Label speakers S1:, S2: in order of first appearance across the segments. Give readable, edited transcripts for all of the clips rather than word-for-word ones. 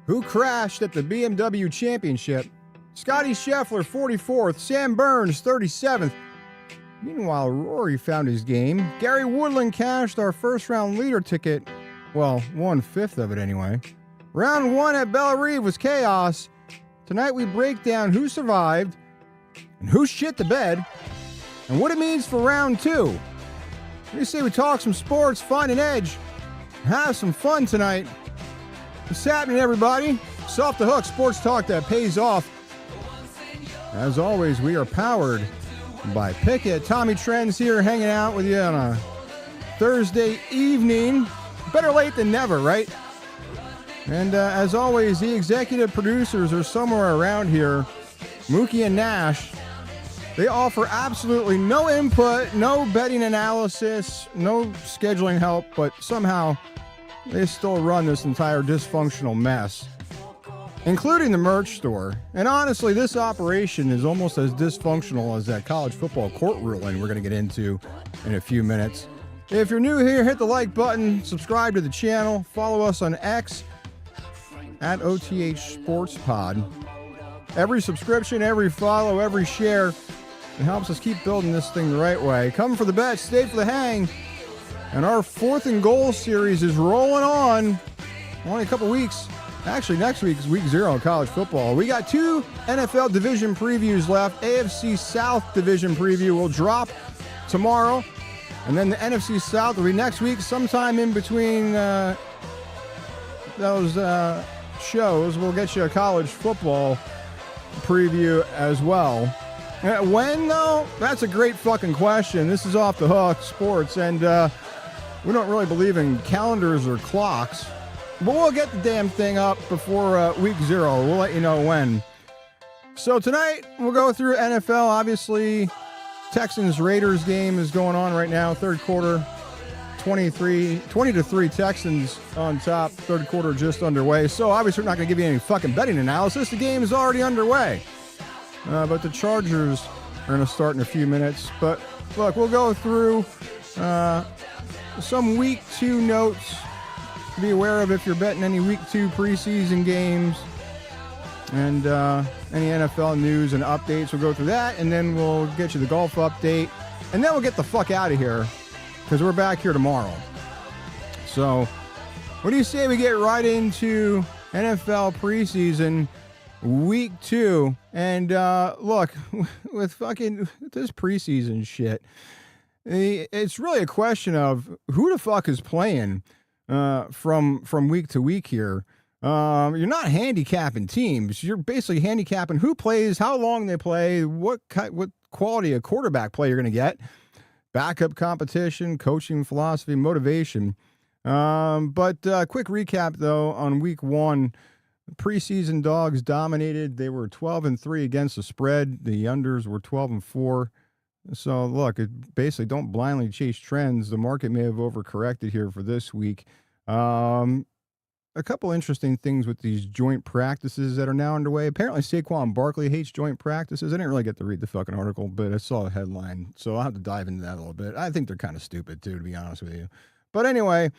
S1: Who crashed at the BMW Championship? Scottie Scheffler, 44th. Sam Burns, 37th. Meanwhile, Rory found his game. Gary Woodland cashed our first-round leader ticket. Well, 1/5 of it anyway. Round 1 at Bellerive was chaos. Tonight we break down who survived and who shit the bed and what it means for round 2. What do you say we talk some sports, find an edge, and have some fun tonight? What's happening, everybody? It's Off the Hook, sports talk that pays off. As always, we are powered by Pikkit. Tommy Trends here hanging out with you on a Thursday evening. Better late than never, right? And as always, the executive producers are somewhere around here. Mookie and Nash. They offer absolutely no input, no betting analysis, no scheduling help, but somehow they still run this entire dysfunctional mess, including the merch store. And honestly, this operation is almost as dysfunctional as that college football court ruling we're going to get into in a few minutes. If you're new here, hit the like button, subscribe to the channel, follow us on X at OTH Sports Pod. Every subscription, every follow, every share, it helps us keep building this thing the right way. Come for the bet, stay for the hang. And our 4th and Goal series is rolling on. Only a couple weeks. Actually, next week is week 0 in college football. We got 2 NFL division previews left. AFC South division preview will drop tomorrow. And then the NFC South will be next week, sometime in between those shows. We'll get you a college football preview as well. When, though? That's a great fucking question. This is Off the Hook Sports, and we don't really believe in calendars or clocks, but we'll get the damn thing up before week 0. We'll let you know when. So tonight, we'll go through NFL. Obviously, Texans-Raiders game is going on right now. Third quarter, 20-3 Texans on top. Third quarter just underway. So obviously, we're not going to give you any fucking betting analysis. The game is already underway. But the Chargers are going to start in a few minutes. But look, we'll go through some week 2 notes to be aware of if you're betting any week 2 preseason games, and any NFL news and updates. We'll go through that, and then we'll get you the golf update, and then we'll get the fuck out of here because we're back here tomorrow. So what do you say we get right into NFL preseason week 2? And look, with fucking this preseason shit, it's really a question of who the fuck is playing from week to week here. You're not handicapping teams. You're basically handicapping who plays, how long they play, what quality of quarterback play you're going to get, backup competition, coaching philosophy, motivation. But quick recap, though, on week 1. Preseason dogs dominated. They were 12-3 against the spread. The unders were 12-4. So look, basically don't blindly chase trends. The market may have overcorrected here for this week. A couple interesting things with these joint practices that are now underway. Apparently Saquon Barkley hates joint practices. I didn't really get to read the fucking article, but I saw a headline, so I'll have to dive into that a little bit. I think they're kind of stupid too, to be honest with you. But anyway,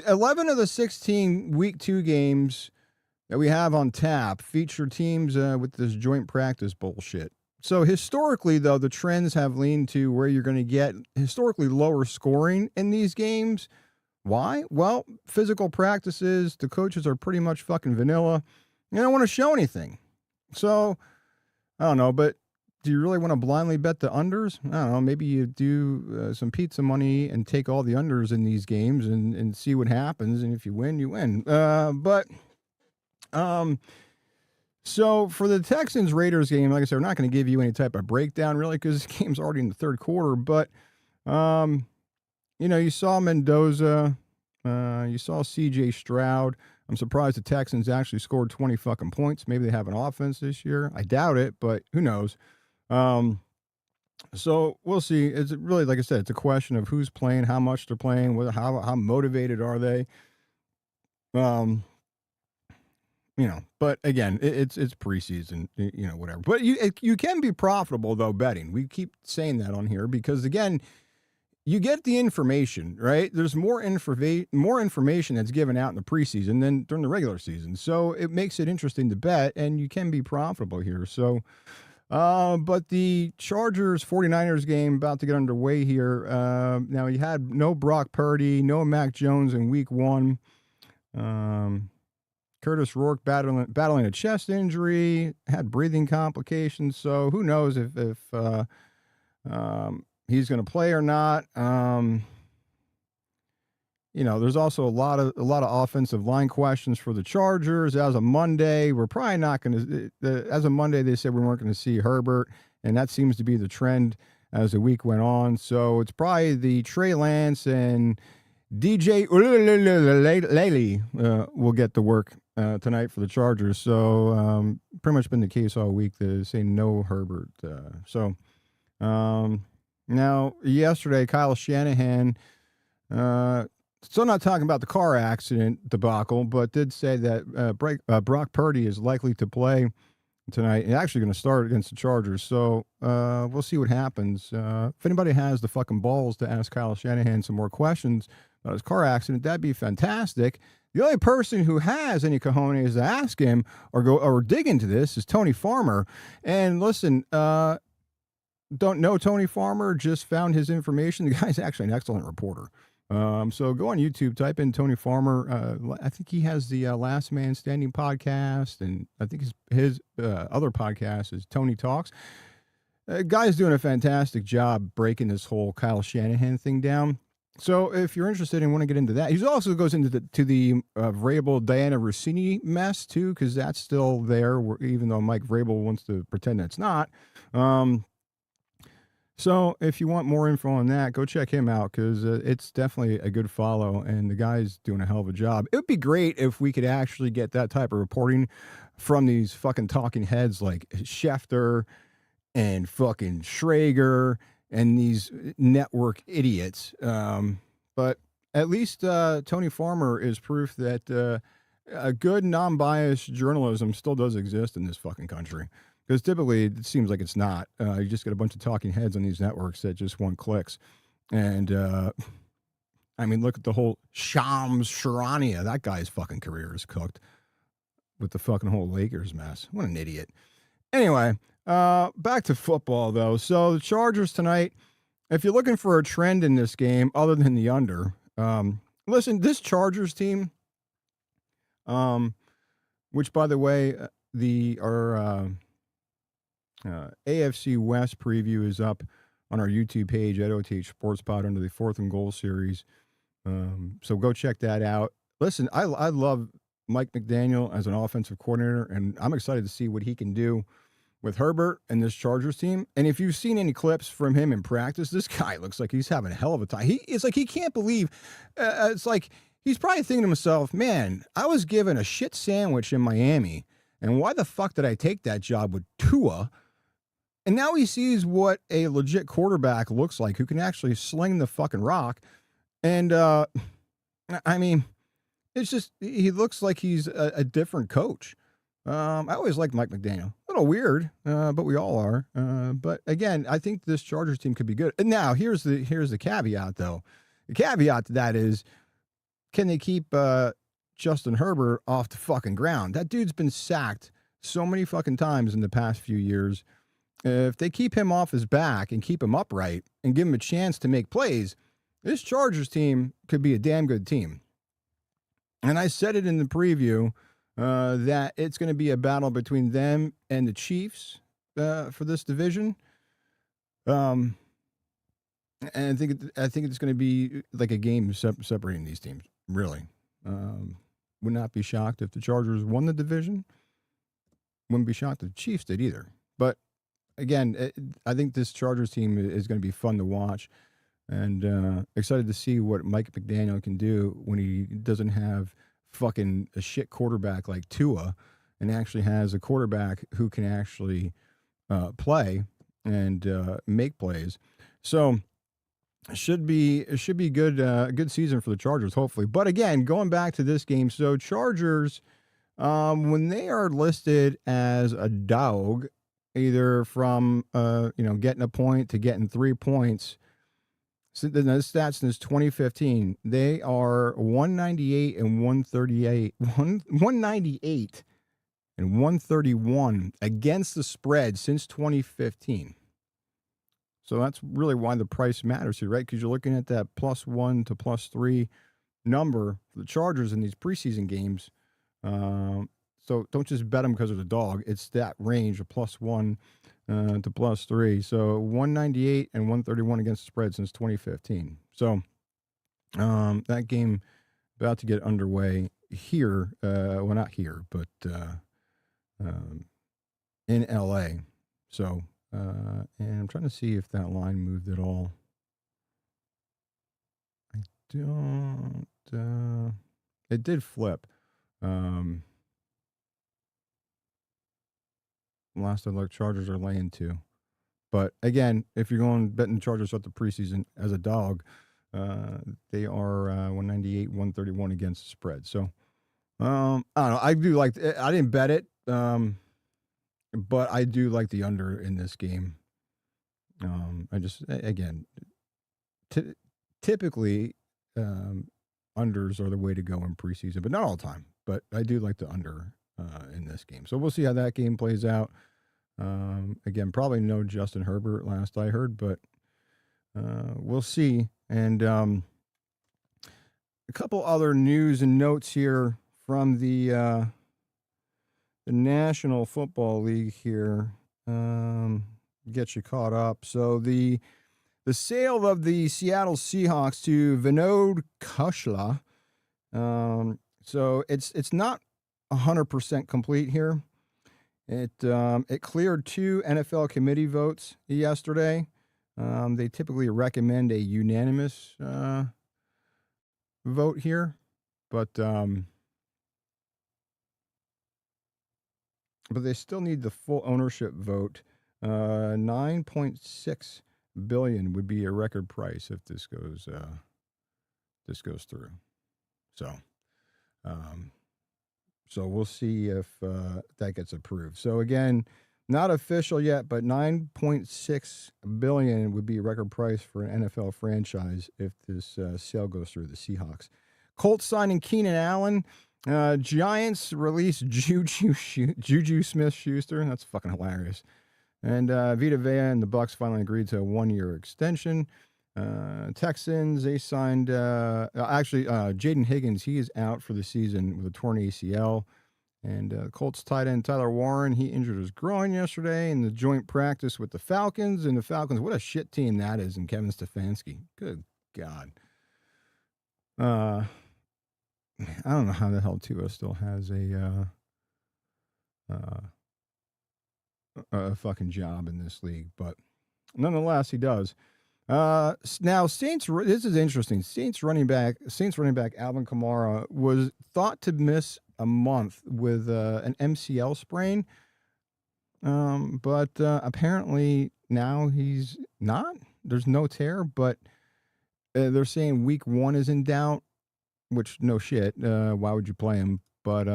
S1: 11 of the 16 week 2 games that we have on tap feature teams with this joint practice bullshit. So historically, though, the trends have leaned to where you're going to get historically lower scoring in these games. Why? Well, physical practices, the coaches are pretty much fucking vanilla. You don't want to show anything. So, I don't know, but do you really want to blindly bet the unders? I don't know, maybe you do some pizza money and take all the unders in these games and see what happens, and if you win, you win. So for the Texans-Raiders game, like I said, we're not going to give you any type of breakdown, really, because this game's already in the third quarter, but you saw Mendoza, you saw C.J. Stroud. I'm surprised the Texans actually scored 20 fucking points. Maybe they have an offense this year. I doubt it, but who knows? So we'll see. It's really, like I said, it's a question of who's playing, how much they're playing, how motivated are they? But again, it's preseason, whatever. But you can be profitable, though, betting. We keep saying that on here because, again, you get the information, right? There's more information that's given out in the preseason than during the regular season. So it makes it interesting to bet, and you can be profitable here. So, but the Chargers 49ers game about to get underway here. Now you had no Brock Purdy, no Mac Jones in week 1. Curtis Rourke battling a chest injury, had breathing complications. So who knows if he's going to play or not. There's also a lot of offensive line questions for the Chargers. As of Monday, we're probably not going to. As of Monday, they said we weren't going to see Herbert, and that seems to be the trend as the week went on. So it's probably the Trey Lance and DJ Laley will get the work tonight for the Chargers. So pretty much been the case all week to say no Herbert. Now, yesterday, Kyle Shanahan, still not talking about the car accident debacle, but did say that Brock Purdy is likely to play tonight and actually going to start against the Chargers. So we'll see what happens. If anybody has the fucking balls to ask Kyle Shanahan some more questions about his car accident, that'd be fantastic. The only person who has any cojones to ask him or dig into this is Tony Farmer. And listen, don't know Tony Farmer, just found his information. The guy's actually an excellent reporter. So go on YouTube, type in Tony Farmer. I think he has the Last Man Standing podcast, and I think his other podcast is Tony Talks. Guy's doing a fantastic job breaking this whole Kyle Shanahan thing down. So if you're interested and want to get into that, he also goes into the Vrabel Diana Rossini mess too, because that's still there, even though Mike Vrabel wants to pretend it's not. So if you want more info on that, go check him out, because it's definitely a good follow, and the guy's doing a hell of a job. It would be great if we could actually get that type of reporting from these fucking talking heads like Schefter and fucking Schrager and these network idiots. But at least Tony Farmer is proof that a good non-biased journalism still does exist in this fucking country. Because typically it seems like it's not. You just get a bunch of talking heads on these networks that just want clicks. And, look at the whole Shams Charania. That guy's fucking career is cooked with the fucking whole Lakers mess. What an idiot. Anyway, back to football, though. So the Chargers tonight, if you're looking for a trend in this game other than the under, listen, this Chargers team, which, by the way, our AFC West preview is up on our YouTube page at OTH Sports Pod under the 4th and Goal series. So go check that out. Listen, I love Mike McDaniel as an offensive coordinator, and I'm excited to see what he can do with Herbert and this Chargers team. And if you've seen any clips from him in practice, this guy looks like he's having a hell of a time. It's like he can't believe. It's like he's probably thinking to himself, man, I was given a shit sandwich in Miami, and why the fuck did I take that job with Tua? And now he sees what a legit quarterback looks like, who can actually sling the fucking rock. And, it's just, he looks like he's a different coach. I always liked Mike McDaniel. A little weird, but we all are. But again, I think this Chargers team could be good. And now here's the caveat, though. The caveat to that is, can they keep Justin Herbert off the fucking ground? That dude's been sacked so many fucking times in the past few years. If they keep him off his back and keep him upright and give him a chance to make plays, this Chargers team could be a damn good team. And I said it in the preview that it's going to be a battle between them and the Chiefs for this division. And I think it's going to be like a game separating these teams, really. Would not be shocked if the Chargers won the division. Wouldn't be shocked if the Chiefs did either. But again, I think this Chargers team is going to be fun to watch, and excited to see what Mike McDaniel can do when he doesn't have fucking a shit quarterback like Tua, and actually has a quarterback who can actually play and make plays. So it should be good season for the Chargers, hopefully. But again, going back to this game, so Chargers, when they are listed as a dog, either from getting a point to getting 3 points, the stats since 2015. They are 198 and 138, 198 and 131 against the spread since 2015. So that's really why the price matters here, right? Because you're looking at that +1 to +3 number for the Chargers in these preseason games. So don't just bet them because of the dog. It's that range of +1 to +3. So 198 and 131 against the spread since 2015. So that game about to get underway here. Well, not here, but in LA. So, and I'm trying to see if that line moved at all. I don't. It did flip. Last I looked, Chargers are laying 2. But again, if you're going betting Chargers at the preseason as a dog, they are 198, 131 against the spread. So I don't know. I do like. I didn't bet it, but I do like the under in this game. I just again, typically unders are the way to go in preseason, but not all the time. But I do like the under in this game. So we'll see how that game plays out. Again, probably no Justin Herbert last I heard, but we'll see. And a couple other news and notes here from the National Football League here. Get you caught up. So the sale of the Seattle Seahawks to Vinod Khosla. So it's not 100% complete here. It cleared 2 NFL committee votes yesterday. They typically recommend a unanimous vote here, but they still need the full ownership vote. $9.6 billion would be a record price if this goes through. So we'll see if that gets approved. So again, not official yet, but $9.6 billion would be a record price for an NFL franchise if this sale goes through. The Seahawks, Colts signing Keenan Allen. Giants release Juju Smith-Schuster. That's fucking hilarious. And Vita Vea and the Bucs finally agreed to a 1-year extension. Texans, they signed Jaden Higgins. He is out for the season with a torn ACL. And Colts tight end Tyler Warren, he injured his groin yesterday in the joint practice with the Falcons. And the Falcons, what a shit team that is. And Kevin Stefanski, good God. I don't know how the hell Tua still has a fucking job in this league, but nonetheless, he does. Now, Saints. This is interesting. Saints running back Alvin Kamara was thought to miss a month with an MCL sprain, but apparently now he's not. There's no tear, but they're saying week 1 is in doubt. Which no shit. Why would you play him? But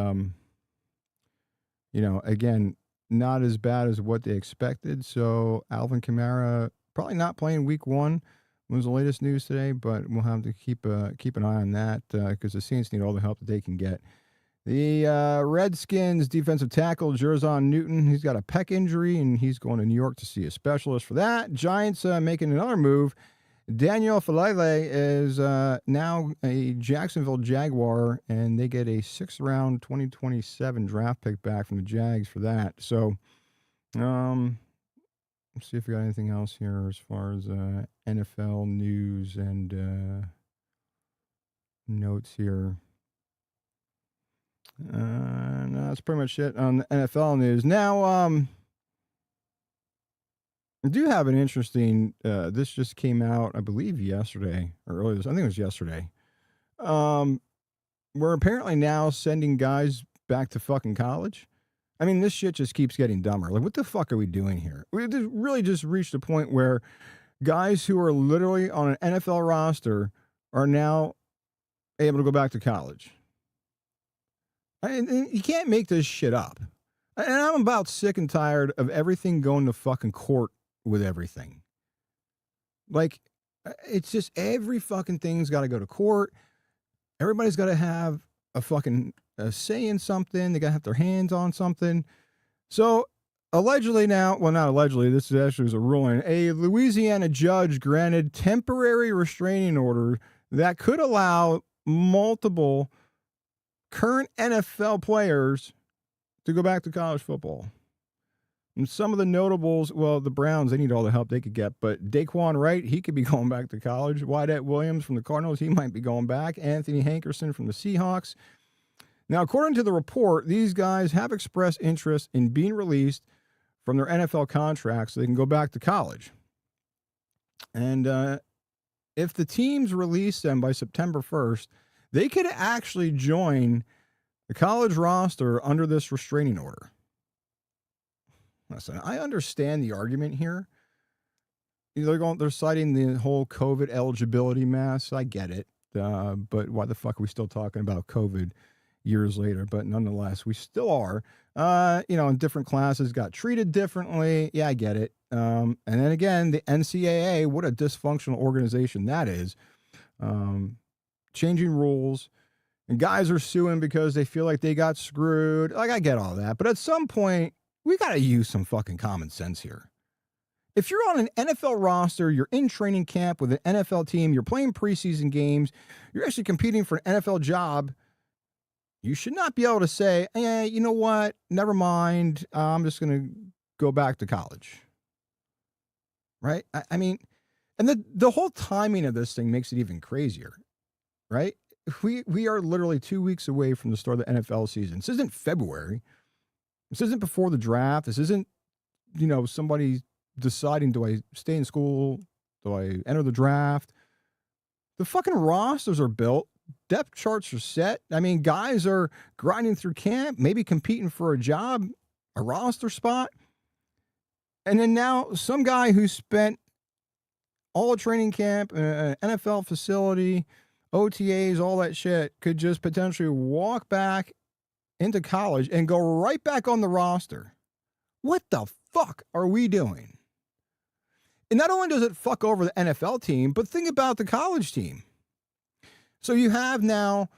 S1: again, not as bad as what they expected. So Alvin Kamara probably not playing week 1 was the latest news today, but we'll have to keep an eye on that because the Saints need all the help that they can get. The Redskins defensive tackle Jerzon Newton, he's got a pec injury and he's going to New York to see a specialist for that. Giants making another move. Daniel Falele is now a Jacksonville Jaguar, and they get a 6th-round 2027 draft pick back from the Jags for that. So, let's see if we got anything else here as far as NFL news and notes here. No, that's pretty much it on the NFL news. Now, I do have an interesting, this just came out, I believe, yesterday, or earlier this, I think it was yesterday. We're apparently now sending guys back to fucking college. I mean, this shit just keeps getting dumber. Like, what the fuck are we doing here? We really just reached a point where guys who are literally on an NFL roster are now able to go back to college. And you can't make this shit up. And I'm about sick and tired of everything going to fucking court with everything. Like, It's just every fucking thing's got to go to court. Everybody's got to have a fucking say in something. They got to have their hands on something. So allegedly now, well, not allegedly, this actually was a ruling. A Louisiana judge granted temporary restraining order that could allow multiple current NFL players to go back to college football. And some of the notables, well, the Browns, they need all the help they could get. But Daquan Wright, he could be going back to college. Wyatt Williams from the Cardinals, he might be going back. Anthony Hankerson from the Seahawks. Now, according to the report, these guys have expressed interest in being released from their NFL contracts so they can go back to college. And if the teams release them by September 1st, they could actually join the college roster under this restraining order. Listen, I understand the argument here. They're citing the whole COVID eligibility mess. I get it. But why the fuck are we still talking about COVID years later? But nonetheless, we still are. In different classes got treated differently. Yeah, I get it. And then again, the NCAA, what a dysfunctional organization that is. Changing rules. And guys are suing because they feel like they got screwed. Like, I get all that. But at some point, we got to use some fucking common sense here. If you're on an NFL roster, you're in training camp with an NFL team, you're playing preseason games, you're actually competing for an NFL job, you should not be able to say, you know what, never mind, I'm just going to go back to college. Right? I mean, and the whole timing of this thing makes it even crazier. Right? We are literally 2 weeks away from the start of the NFL season. This isn't February. This isn't before the draft. This isn't, somebody deciding, do I stay in school? Do I enter the draft? The fucking rosters are built. Depth charts are set. I mean, guys are grinding through camp, maybe competing for a job, a roster spot. And then now some guy who spent all training camp, an NFL facility, OTAs, all that shit, could just potentially walk back into college and go right back on the roster. What the fuck are we doing? And not only does it fuck over the NFL team, but think about the college team. So you have now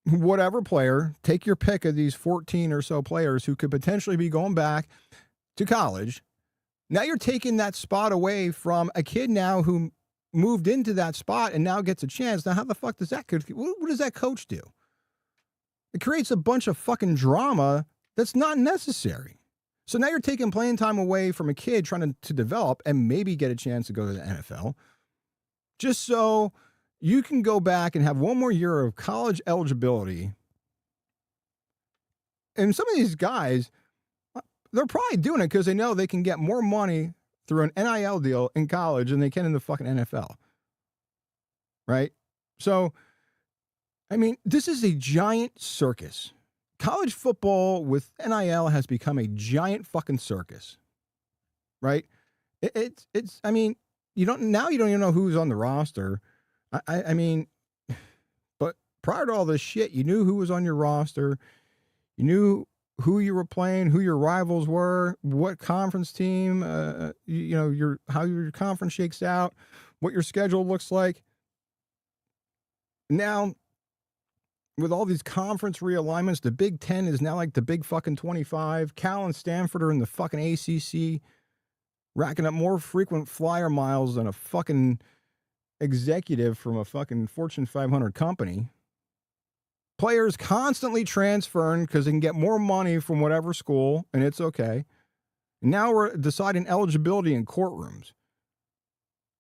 S1: whatever player, take your pick of these 14 or so players who could potentially be going back to college. Now you're taking that spot away from a kid now who moved into that spot and now gets a chance. Now, how the fuck does that coach, what does that coach do? It creates a bunch of fucking drama that's not necessary. So now you're taking playing time away from a kid trying to develop and maybe get a chance to go to the NFL just so you can go back and have one more year of college eligibility. And some of these guys, they're probably doing it because they know they can get more money through an NIL deal in college than they can in the fucking NFL. Right? So, I mean, this is a giant circus. College football with NIL has become a giant fucking circus. Right? It's I mean, you don't even know who's on the roster. I mean, but prior to all this shit, you knew who was on your roster. You knew who you were playing, who your rivals were, what conference team, how your conference shakes out, what your schedule looks like. Now, with all these conference realignments, the Big Ten is now like the Big fucking 25. Cal and Stanford are in the fucking ACC, racking up more frequent flyer miles than a fucking executive from a fucking Fortune 500 company. Players constantly transferring because they can get more money from whatever school, and it's okay. Now we're deciding eligibility in courtrooms.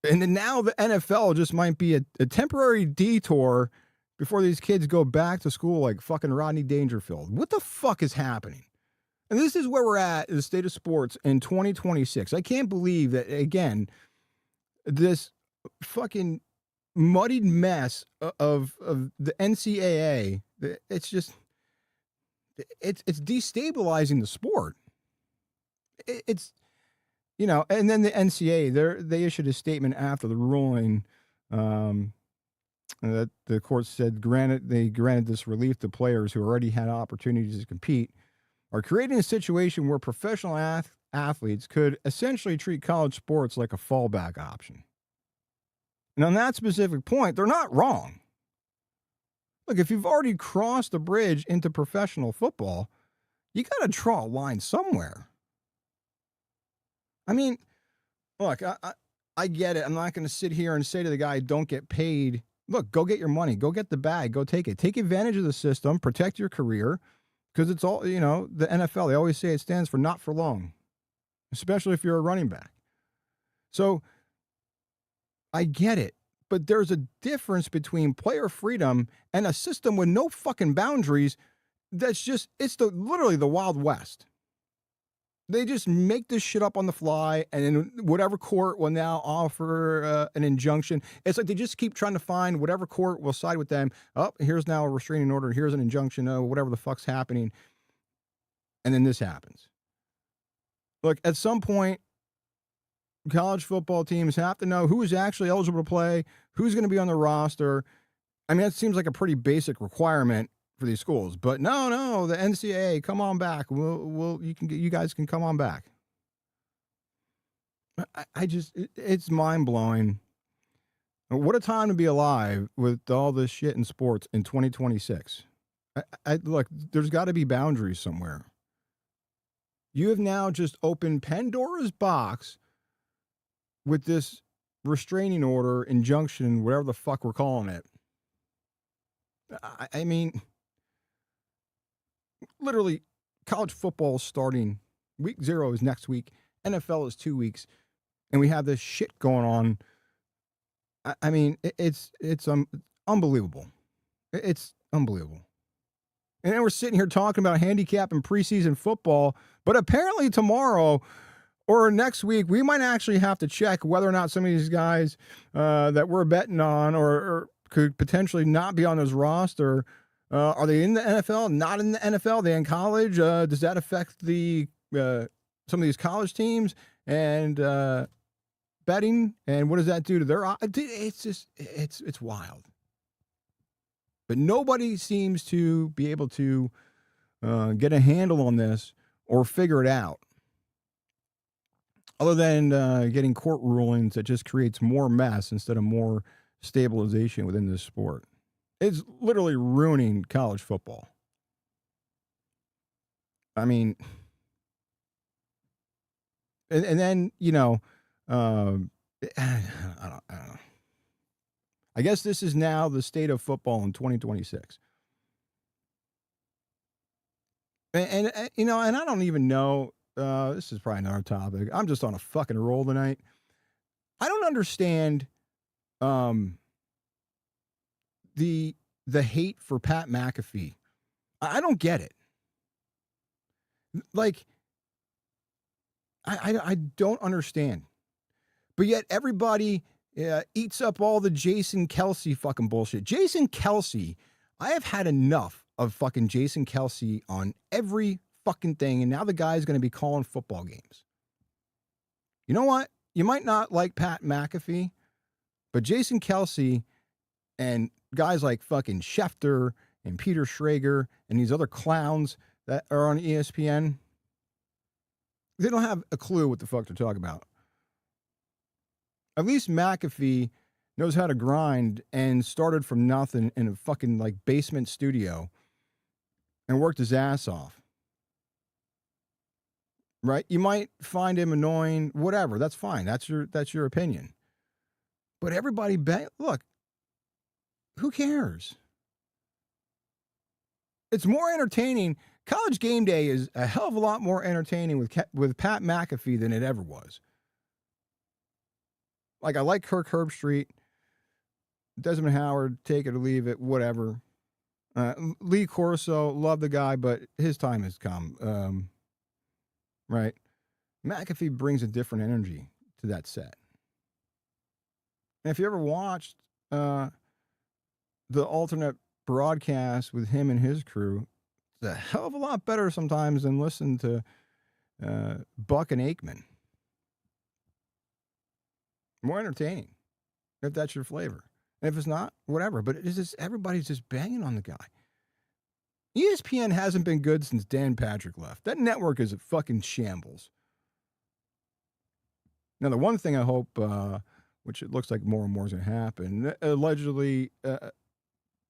S1: And then now the NFL just might be a temporary detour before these kids go back to school like fucking Rodney Dangerfield. What the fuck is happening? And this is where we're at in the state of sports in 2026. I can't believe that, again, this fucking muddied mess of the NCAA, it's just, it's destabilizing the sport. It's, and then the NCAA, they issued a statement after the ruling that the court said they granted this relief to players who already had opportunities to compete, are creating a situation where professional athletes could essentially treat college sports like a fallback option. And on that specific point, they're not wrong. Look, if you've already crossed the bridge into professional football, you got to draw a line somewhere. I mean, look, I get it. I'm not going to sit here and say to the guy, don't get paid. Look, go get your money. Go get the bag. Go take it. Take advantage of the system. Protect your career. Because it's all, the NFL, they always say it stands for not for long, especially if you're a running back. So I get it. But there's a difference between player freedom and a system with no fucking boundaries. That's just, literally the Wild West. They just make this shit up on the fly, and then whatever court will now offer an injunction. It's like they just keep trying to find whatever court will side with them. Oh, here's now a restraining order. Here's an injunction. Oh, whatever the fuck's happening. And then this happens. Look, at some point, college football teams have to know who is actually eligible to play, who's going to be on the roster. I mean, that seems like a pretty basic requirement for these schools, but no, the NCAA, come on back. You guys can come on back. It's mind blowing. What a time to be alive with all this shit in sports in 2026. Look, there's got to be boundaries somewhere. You have now just opened Pandora's box with this restraining order, injunction, whatever the fuck we're calling it. I mean, literally, college football is starting. Week 0 is next week. NFL is 2 weeks. And we have this shit going on. I mean, it's unbelievable. It's unbelievable. And then we're sitting here talking about handicapping preseason football. But apparently tomorrow or next week, we might actually have to check whether or not some of these guys that we're betting on or could potentially not be on this roster. Are they in the NFL? Not in the NFL? Are they in college? Does that affect the some of these college teams and betting? And what does that do to their? It's just it's wild. But nobody seems to be able to get a handle on this or figure it out. Other than getting court rulings that just creates more mess instead of more stabilization within this sport. It's literally ruining college football. I mean, and then, I don't know. I guess this is now the state of football in 2026. And I don't even know, this is probably another topic. I'm just on a fucking roll tonight. I don't understand the hate for Pat McAfee. I don't get it. Like, I don't understand. But yet everybody eats up all the Jason Kelce fucking bullshit. Jason Kelce, I have had enough of fucking Jason Kelce on every fucking thing, and now the guy's going to be calling football games. You know what? You might not like Pat McAfee, but Jason Kelce and guys like fucking Schefter and Peter Schrager and these other clowns that are on ESPN, they don't have a clue what the fuck they're talking about. At least McAfee knows how to grind and started from nothing in a fucking like basement studio and worked his ass off. Right? You might find him annoying, whatever. That's fine. That's your opinion. But everybody, look, who cares? It's more entertaining. College Game Day is a hell of a lot more entertaining with Pat McAfee than it ever was. Like, I like Kirk Herbstreit, Desmond Howard, take it or leave it, whatever. Lee Corso, love the guy, but his time has come. Right? McAfee brings a different energy to that set. And if you ever watched the alternate broadcast with him and his crew, it's a hell of a lot better sometimes than listen to Buck and Aikman. More entertaining, if that's your flavor. And if it's not, whatever. But it's just, everybody's just banging on the guy. ESPN hasn't been good since Dan Patrick left. That network is a fucking shambles. Now, the one thing I hope which it looks like more and more is going to happen. Allegedly,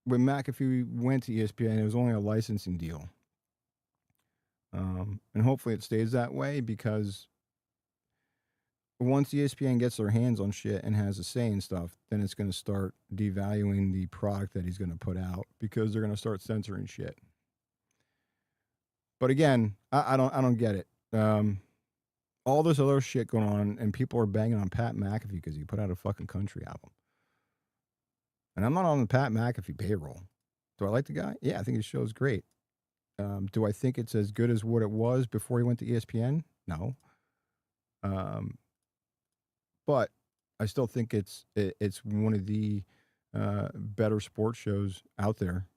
S1: when McAfee went to ESPN, it was only a licensing deal. And hopefully it stays that way, because once ESPN gets their hands on shit and has a say in stuff, then it's going to start devaluing the product that he's going to put out, because they're going to start censoring shit. But again, I don't get it. All this other shit going on, and people are banging on Pat McAfee because he put out a fucking country album. And I'm not on the Pat McAfee payroll. Do I like the guy? Yeah, I think his show's great. Do I think it's as good as what it was before he went to ESPN? No. But I still think it's one of the better sports shows out there.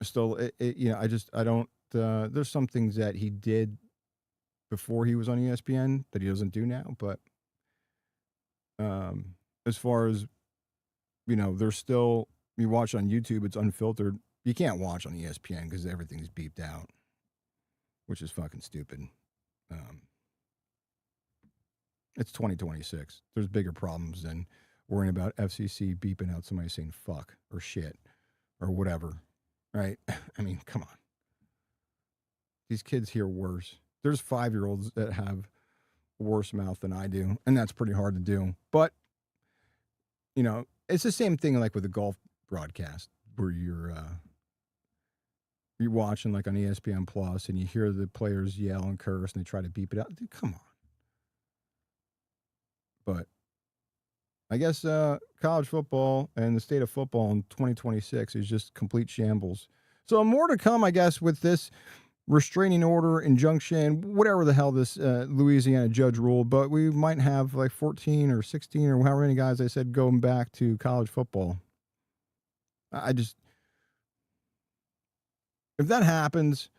S1: Still, I don't. There's some things that he did before he was on ESPN that he doesn't do now. But as far as, there's still, you watch on YouTube, it's unfiltered. You can't watch on ESPN because everything's beeped out, which is fucking stupid. It's 2026. There's bigger problems than worrying about FCC beeping out somebody saying fuck or shit or whatever, right? I mean, come on. These kids hear worse. There's 5-year-olds that have worse mouth than I do, and that's pretty hard to do. But, it's the same thing like with the golf broadcast, where you're watching like on ESPN Plus and you hear the players yell and curse and they try to beep it out. Dude, come on. But I guess college football and the state of football in 2026 is just complete shambles. So more to come, I guess, with this restraining order, injunction, whatever the hell this Louisiana judge ruled. But we might have like 14 or 16 or however many guys I said going back to college football. If that happens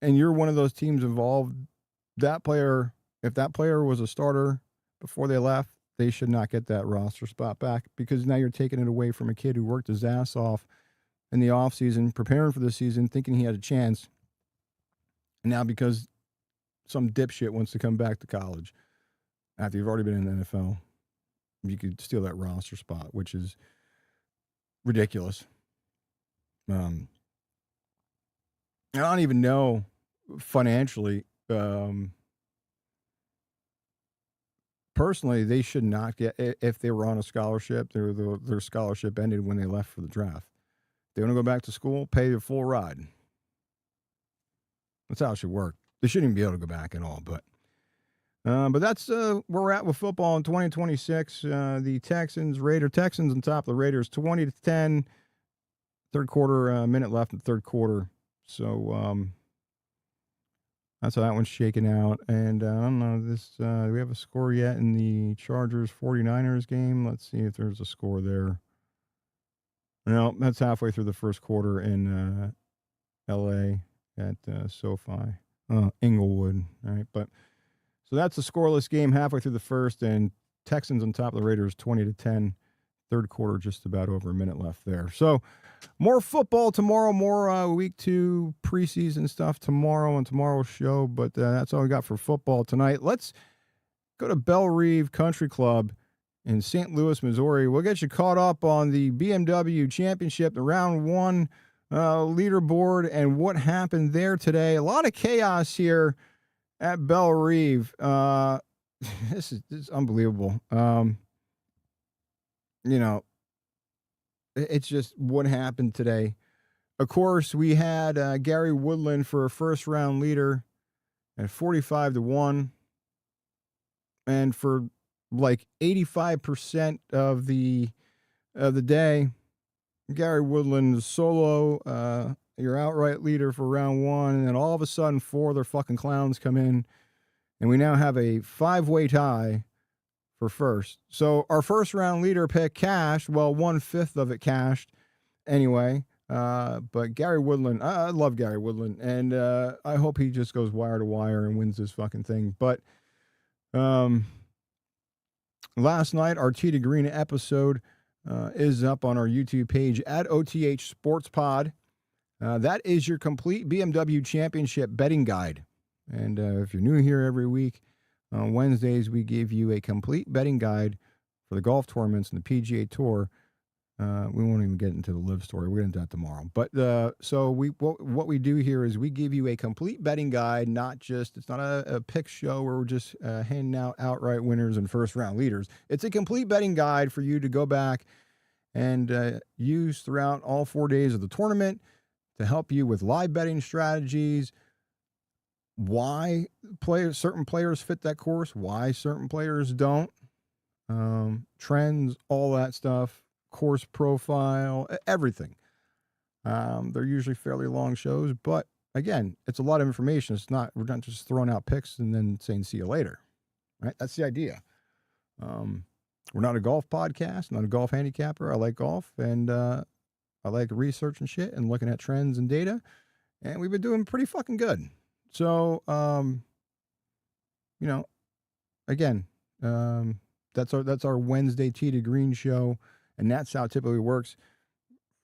S1: and you're one of those teams involved, if that player was a starter before they left, they should not get that roster spot back, because now you're taking it away from a kid who worked his ass off in the offseason, preparing for the season, thinking he had a chance. And now because some dipshit wants to come back to college after you've already been in the NFL, you could steal that roster spot, which is ridiculous. I don't even know financially. Personally, they should not get, if they were on a scholarship, their scholarship ended when they left for the draft. If they want to go back to school, pay the full ride. That's how it should work. They shouldn't even be able to go back at all. But that's where we're at with football in 2026. The Texans on top of the Raiders, 20-10. Third quarter, minute left in the third quarter. So that's how that one's shaking out. And I don't know, do we have a score yet in the Chargers 49ers game? Let's see if there's a score there. No, that's halfway through the first quarter in L.A. at SoFi, Inglewood. All right, but so that's a scoreless game halfway through the first, and Texans on top of the Raiders 20-10. Third quarter, just about over a minute left there. So more football tomorrow, more week 2 preseason stuff tomorrow on tomorrow's show. But that's all we got for football tonight. Let's go to Bellerive Country Club in St. Louis, Missouri. We'll get you caught up on the BMW Championship, the round 1 leaderboard, and what happened there today. A lot of chaos here at Bellerive. This is unbelievable. It's just what happened today. Of course, we had Gary Woodland for a first-round leader at 45-1. And for like 85% of the day, Gary Woodland is solo, your outright leader for round 1. And then all of a sudden, 4 other fucking clowns come in. And we now have a 5-way tie for first. So our first round leader pick cashed. Well, 1/5 of it cashed anyway. But Gary Woodland, I love Gary Woodland, and I hope he just goes wire to wire and wins this fucking thing. But last night, our Tee to Green episode is up on our YouTube page at OTH Sports Pod. That is your complete BMW Championship betting guide. And if you're new here every week, On Wednesdays, we give you a complete betting guide for the golf tournaments and the PGA Tour. We won't even get into the live story. We're going to do that tomorrow. But so what we do here is we give you a complete betting guide, it's not a pick show where we're just handing out outright winners and first round leaders. It's a complete betting guide for you to go back and use throughout all 4 days of the tournament to help you with live betting strategies, why certain players fit that course, why certain players don't, trends, all that stuff, course profile, everything. They're usually fairly long shows, but again, it's a lot of information. We're not just throwing out picks and then saying see you later, right? That's the idea. We're not a golf podcast, not a golf handicapper. I like golf, and I like research and shit and looking at trends and data, and we've been doing pretty fucking good. So, again, that's our Wednesday tee to green show, and that's how it typically works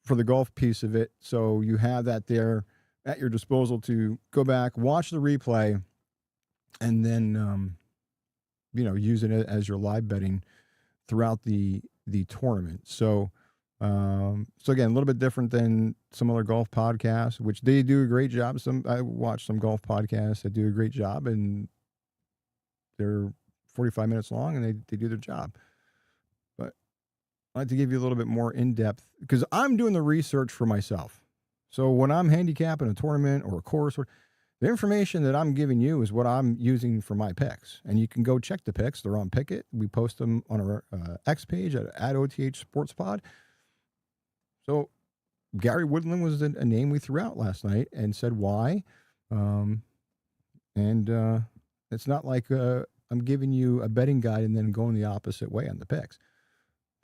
S1: for the golf piece of it. So you have that there at your disposal to go back, watch the replay, and then, use it as your live betting throughout the tournament. So again, a little bit different than some other golf podcasts, which they do a great job. I watch some golf podcasts that do a great job, and they're 45 minutes long, and they do their job. But I'd like to give you a little bit more in-depth, because I'm doing the research for myself. So when I'm handicapping a tournament or a course, the information that I'm giving you is what I'm using for my picks. And you can go check the picks. They're on Pikkit. We post them on our X page at OTH Sports Pod. So Gary Woodland was a name we threw out last night and said why. It's not like I'm giving you a betting guide and then going the opposite way on the picks.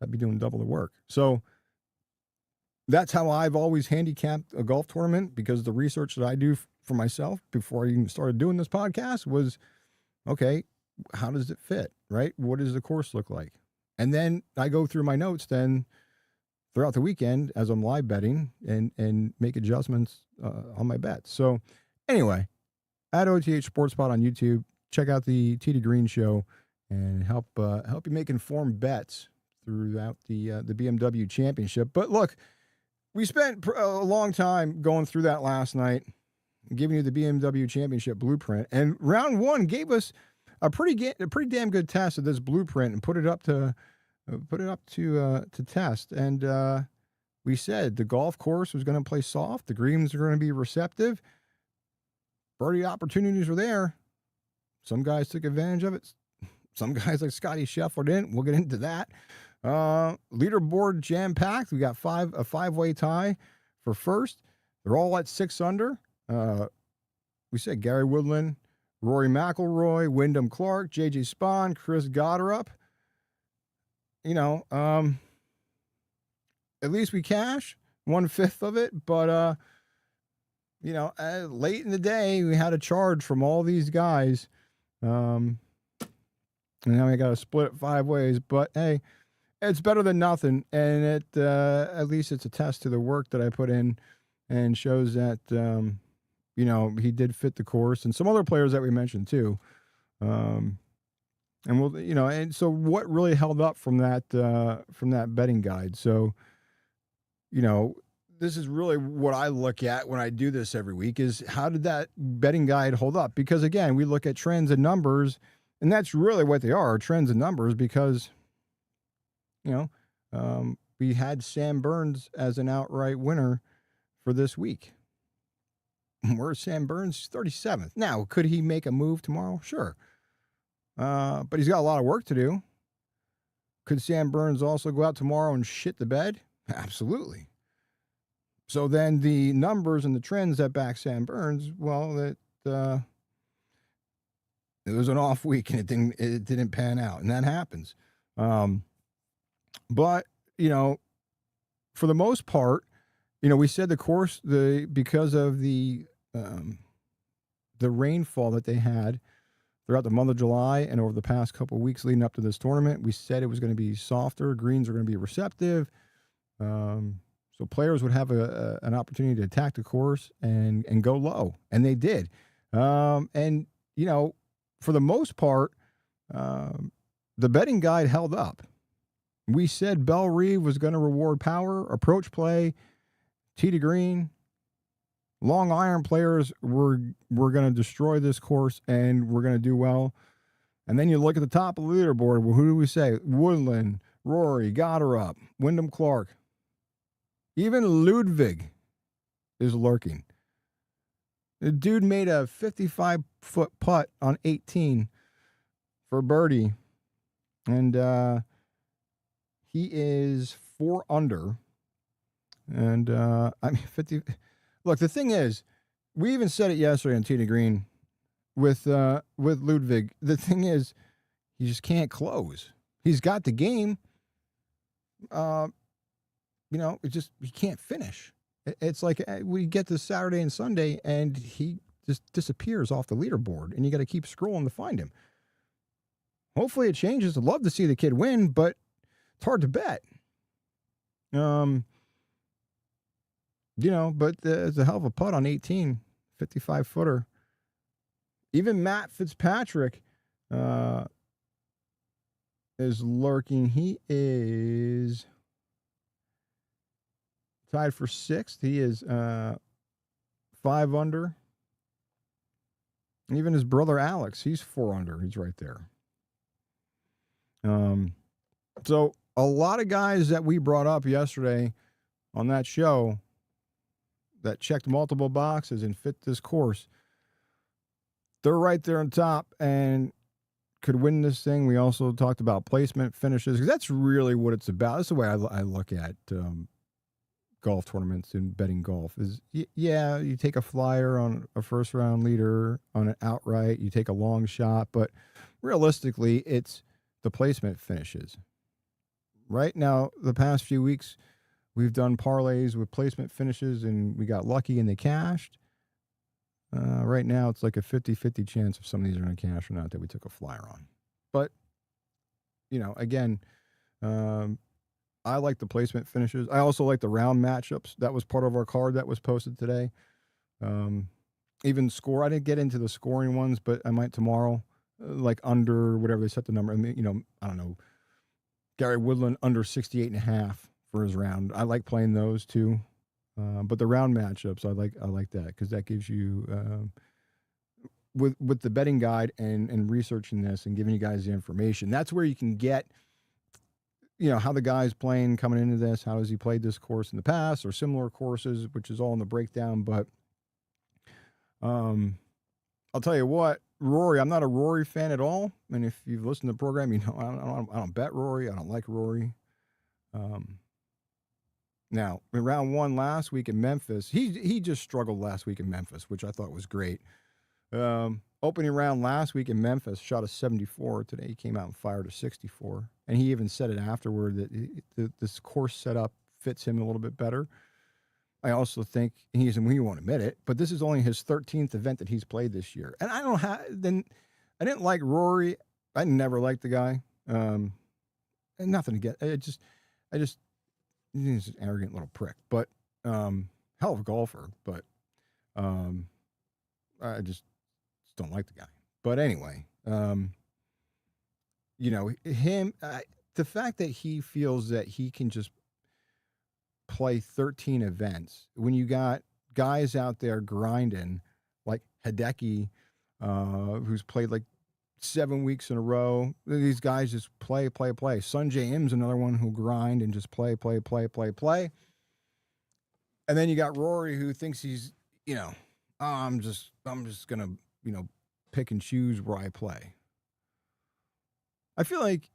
S1: I'd be doing double the work. So that's how I've always handicapped a golf tournament, because the research that I do for myself before I even started doing this podcast was, okay, how does it fit, right? What does the course look like? And then I go through my notes then throughout the weekend as I'm live betting and make adjustments on my bets. So anyway, at OTH Sports Pod on YouTube, check out the Tee to Green show and help you make informed bets throughout the BMW Championship. But look, we spent a long time going through that last night, giving you the BMW Championship blueprint, and round one gave us a pretty damn good test of this blueprint and put it up to test. And we said the golf course was going to play soft, the greens are going to be receptive, birdie opportunities were there. Some guys took advantage of it. Some guys like Scottie Scheffler didn't. We'll get into that. Leaderboard jam-packed. We got a five-way tie for first. They're all at 6 under. We said Gary Woodland, Rory McIlroy, Wyndham Clark, J.J. Spahn, Chris Gotterup. At least we cash 1/5 of it. But, late in the day, we had a charge from all these guys. And now we got to split it 5 ways. But, hey, it's better than nothing. And at least it's a test to the work that I put in, and shows that, he did fit the course, and some other players that we mentioned too. And so what really held up from that betting guide? So, this is really what I look at when I do this every week, is how did that betting guide hold up? Because again, we look at trends and numbers, and that's really what they are, trends and numbers, because, we had Sam Burns as an outright winner for this week. Where's Sam Burns? 37th. Now, could he make a move tomorrow? Sure. But he's got a lot of work to do. Could Sam Burns also go out tomorrow and shit the bed? Absolutely. So then the numbers and the trends that back Sam Burns, well, it was an off week and it didn't pan out, and that happens. But for the most part, we said the course, because of the rainfall that they had throughout the month of July and over the past couple of weeks leading up to this tournament, we said it was going to be softer. Greens are going to be receptive. So players would have an opportunity to attack the course and go low. And they did. For the most part, The betting guide held up. We said Bellerive was going to reward power, approach play, tee to green. Long iron players were going to destroy this course, and we're going to do well. And then you look at the top of the leaderboard. Well, who do we say? Woodland, Rory, Goddard, Wyndham Clark. Even Ludwig is lurking. The dude made a 55-foot putt on 18 for birdie. And he is 4 under. And, 50. Look, the thing is, we even said it yesterday on Tee to Green with Ludwig. The thing is, he just can't close. He's got the game. It just, he can't finish. It's like we get to Saturday and Sunday, and he just disappears off the leaderboard, and you got to keep scrolling to find him. Hopefully it changes. I'd love to see the kid win, but it's hard to bet. But it's a hell of a putt on 18, 55-footer. Even Matt Fitzpatrick is lurking. He is tied for 6th. He is 5 under. And even his brother Alex, he's 4 under. He's right there. So a lot of guys that we brought up yesterday on that show that checked multiple boxes and fit this course, they're right there on top and could win this thing. We also talked about placement finishes, because that's really what it's about. That's the way I look at golf tournaments and betting golf is, you take a flyer on a first round leader on an outright, you take a long shot, but realistically it's the placement finishes. Right now, the past few weeks, we've done parlays with placement finishes, and we got lucky and they cashed. Right now, it's like a 50-50 chance if some of these are going to cash or not that we took a flyer on. But, again, I like the placement finishes. I also like the round matchups. That was part of our card that was posted today. Even score. I didn't get into the scoring ones, but I might tomorrow. Like under whatever they set the number. I mean, I don't know. Gary Woodland under 68.5 for his round. I like playing those too. But the round matchups, I like that, because that gives you with the betting guide and researching this and giving you guys the information. That's where you can get, how the guy's playing coming into this. How has he played this course in the past or similar courses, which is all in the breakdown. But I'll tell you what, Rory, I'm not a Rory fan at all. And if you've listened to the program, I don't bet Rory. I don't like Rory. Now, in round 1 last week in Memphis, he just struggled last week in Memphis, which I thought was great. Opening round last week in Memphis, shot a 74. Today he came out and fired a 64. And he even said it afterward that this course setup fits him a little bit better. I also think he won't admit it, but this is only his 13th event that he's played this year. And I didn't like Rory. I never liked the guy. And nothing to get. He's an arrogant little prick, but hell of a golfer. But I just don't like the guy. But anyway, the fact that he feels that he can just play 13 events when you got guys out there grinding like Hideki, who's played like 7 weeks in a row. These guys just play. Sungjae Im's another one who'll grind and just play. And then you got Rory, who thinks he's, I'm just gonna, pick and choose where I play. I feel like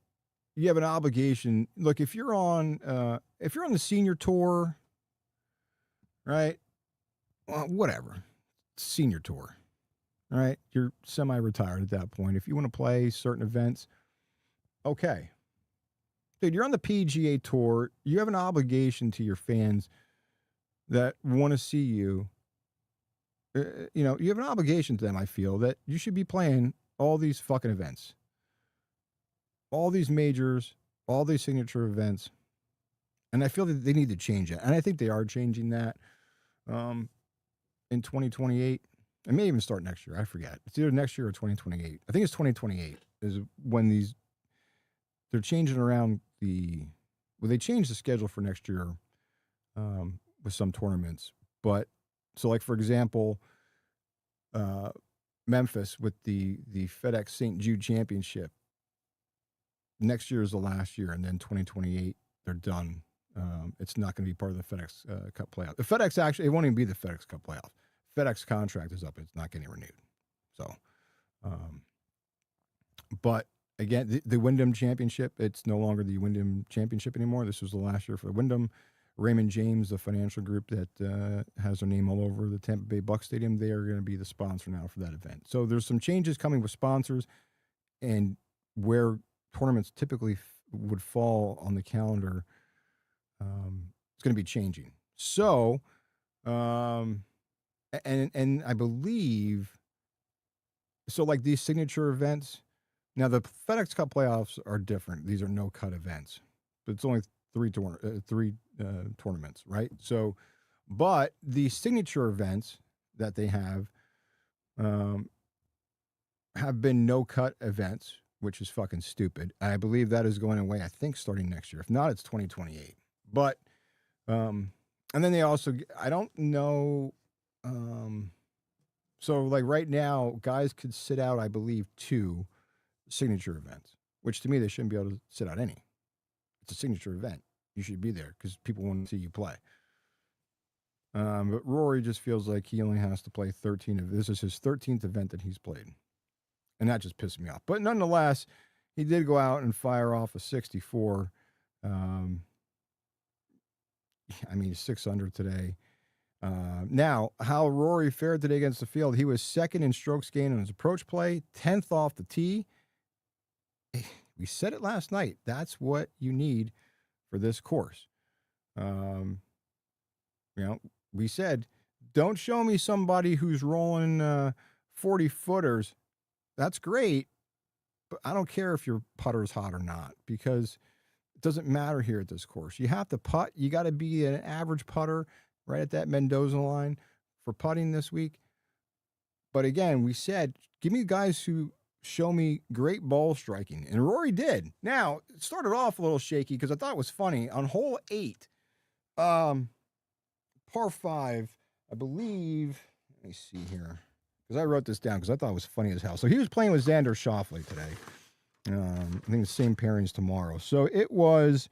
S1: you have an obligation. Look, if you're on the senior tour, right? Well, whatever, senior tour. All right, you're semi-retired at that point. If you want to play certain events, okay. Dude, you're on the PGA Tour. You have an obligation to your fans that want to see you. You have an obligation to them, I feel, that you should be playing all these fucking events. All these majors, all these signature events. And I feel that they need to change it. And I think they are changing that in 2028. It may even start next year. I forget. It's either next year or 2028. I think it's 2028. is when they're changing around they changed the schedule for next year with some tournaments. But so, like, for example, Memphis with the FedEx St. Jude Championship. Next year is the last year, and then 2028 they're done. It's not going to be part of the FedEx Cup playoff. The FedEx it won't even be the FedEx Cup playoff. FedEx contract is up; it's not getting renewed. So, but again, the Wyndham Championship, it's no longer the Wyndham Championship anymore. This was the last year for the Wyndham. Raymond James, the financial group that has their name all over the Tampa Bay Bucs Stadium, they are going to be the sponsor now for that event. So there's some changes coming with sponsors, and where tournaments typically would fall on the calendar, it's going to be changing. So, and I believe, so like these signature events. Now the FedEx Cup playoffs are different. These are no cut events, but it's only three tournaments, right? So, but the signature events that they have been no cut events, which is fucking stupid. I believe that is going away, I think, starting next year. If not, it's 2028. But, and then they also, I don't know, so like right now, guys could sit out, I believe, 2 signature events, which to me, they shouldn't be able to sit out any. It's a signature event. You should be there because people want to see you play. But Rory just feels like he only has to play 13 this is his 13th event that he's played. And that just pissed me off. But nonetheless, he did go out and fire off a 64. I mean, 6 under today. Now, how Rory fared today against the field, he was second in strokes gained on his approach play, 10th off the tee. We said it last night. That's what you need for this course. We said, don't show me somebody who's rolling 40 footers. That's great, but I don't care if your putter's hot or not, because it doesn't matter here at this course. You have to putt. You got to be an average putter right at that Mendoza line for putting this week. But again, we said, give me guys who show me great ball striking. And Rory did. Now, it started off a little shaky because I thought it was funny. On hole 8, par 5, I believe, let me see here, because I wrote this down because I thought it was funny as hell. So he was playing with Xander Schauffele today. I think the same pairings tomorrow. So it was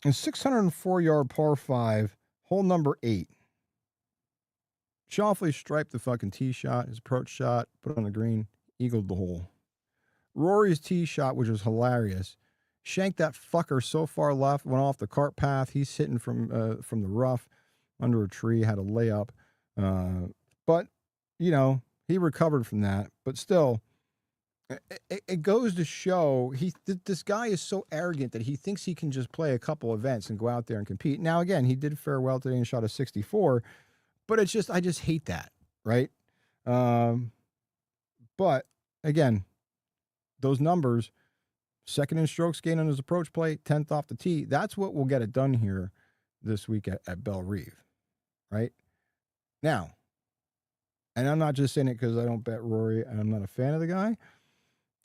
S1: a 604-yard par 5, hole number 8. Schauffele striped the fucking tee shot, his approach shot, put it on the green, eagled the hole. Rory's tee shot, which was hilarious, shanked that fucker so far left, went off the cart path. He's hitting from the rough under a tree, had a layup. But, he recovered from that. But still, it goes to show this guy is so arrogant that he thinks he can just play a couple events and go out there and compete. Now, again, he did fare well today and shot a 64, but I just hate that, right? But, again, those numbers, second in strokes gained on his approach play, 10th off the tee, that's what will get it done here this week at Bellerive, right? Now, and I'm not just saying it because I don't bet Rory and I'm not a fan of the guy.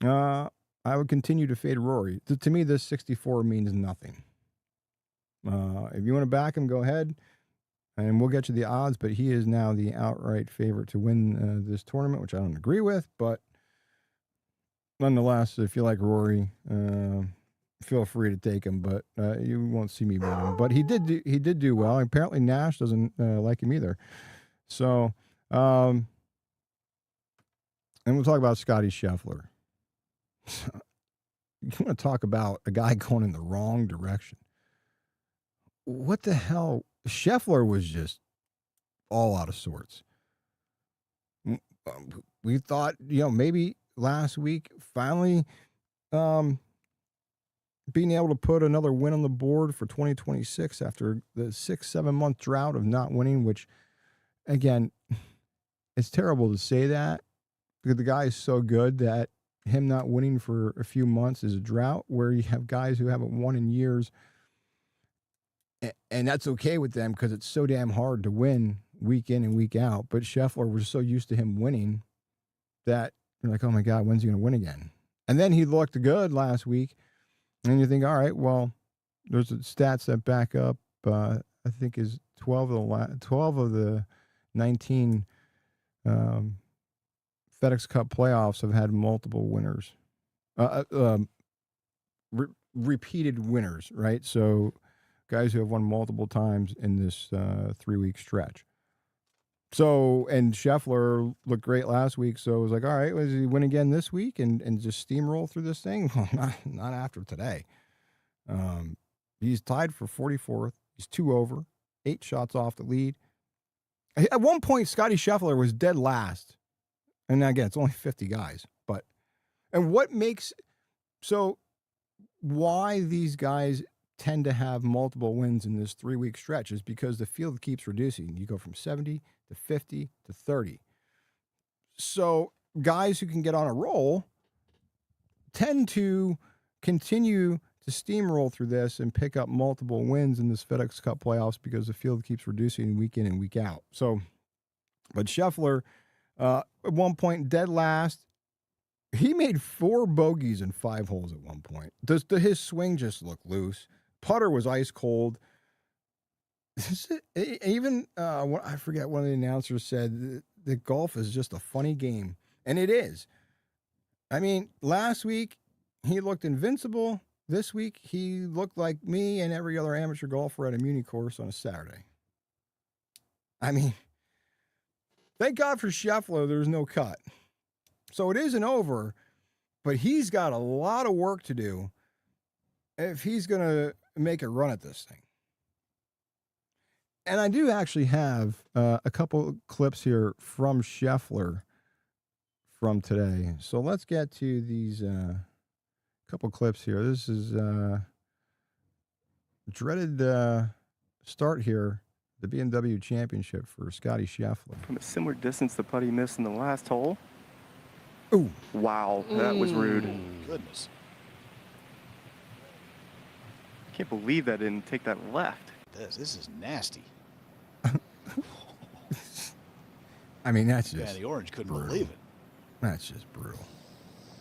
S1: I would continue to fade Rory. To me, this 64 means nothing. If you want to back him, go ahead, and we'll get you the odds, but he is now the outright favorite to win this tournament, which I don't agree with, but nonetheless, if you like Rory, feel free to take him, but you won't see me bet him. But he did do well. Apparently Nash doesn't like him either. So, and we'll talk about Scottie Scheffler. You want to talk about a guy going in the wrong direction. What the hell? Scheffler was just all out of sorts. We thought, maybe last week, finally being able to put another win on the board for 2026 after the 6-7 month drought of not winning, which, again, it's terrible to say that because the guy is so good that him not winning for a few months is a drought, where you have guys who haven't won in years, and that's okay with them because it's so damn hard to win week in and week out. But Scheffler was so used to him winning that you're like, oh my God, when's he going to win again? And then he looked good last week. And you think, all right, well, there's stats that back up, I think is 12 of the 19 FedEx Cup playoffs have had multiple winners, repeated winners, right? So guys who have won multiple times in this 3-week stretch. So, and Scheffler looked great last week, so it was like, all right, does he win again this week and just steamroll through this thing? Well, not after today. He's tied for 44th. He's 2 over, 8 shots off the lead. At one point, Scottie Scheffler was dead last. And again, it's only 50 guys. And what makes, so why these guys tend to have multiple wins in this 3-week stretch is because the field keeps reducing. You go from 70 to 50 to 30. So guys who can get on a roll tend to continue to steamroll through this and pick up multiple wins in this FedEx Cup playoffs because the field keeps reducing week in and week out. So, but Scheffler, at one point, dead last. He made 4 bogeys in 5 holes at one point. Does his swing just look loose? Putter was ice cold. Even I forget, one of the announcers said that golf is just a funny game, and it is. I mean, last week he looked invincible. This week he looked like me and every other amateur golfer at a Muni course on a Saturday. I mean, thank God for Scheffler, there's no cut. So it isn't over, but he's got a lot of work to do if he's going to make a run at this thing. And I do actually have a couple clips here from Scheffler from today. So let's get to these couple clips here. This is dreaded start here, the BMW Championship for Scottie Scheffler.
S2: From a similar distance the putt he missed in the last hole.
S1: Ooh.
S2: Wow, that was rude.
S3: Goodness.
S2: I can't believe that didn't take that left.
S3: This is nasty.
S1: I mean, that's just...
S3: Yeah, the orange couldn't
S1: brutal.
S3: believe it.
S1: That's just brutal.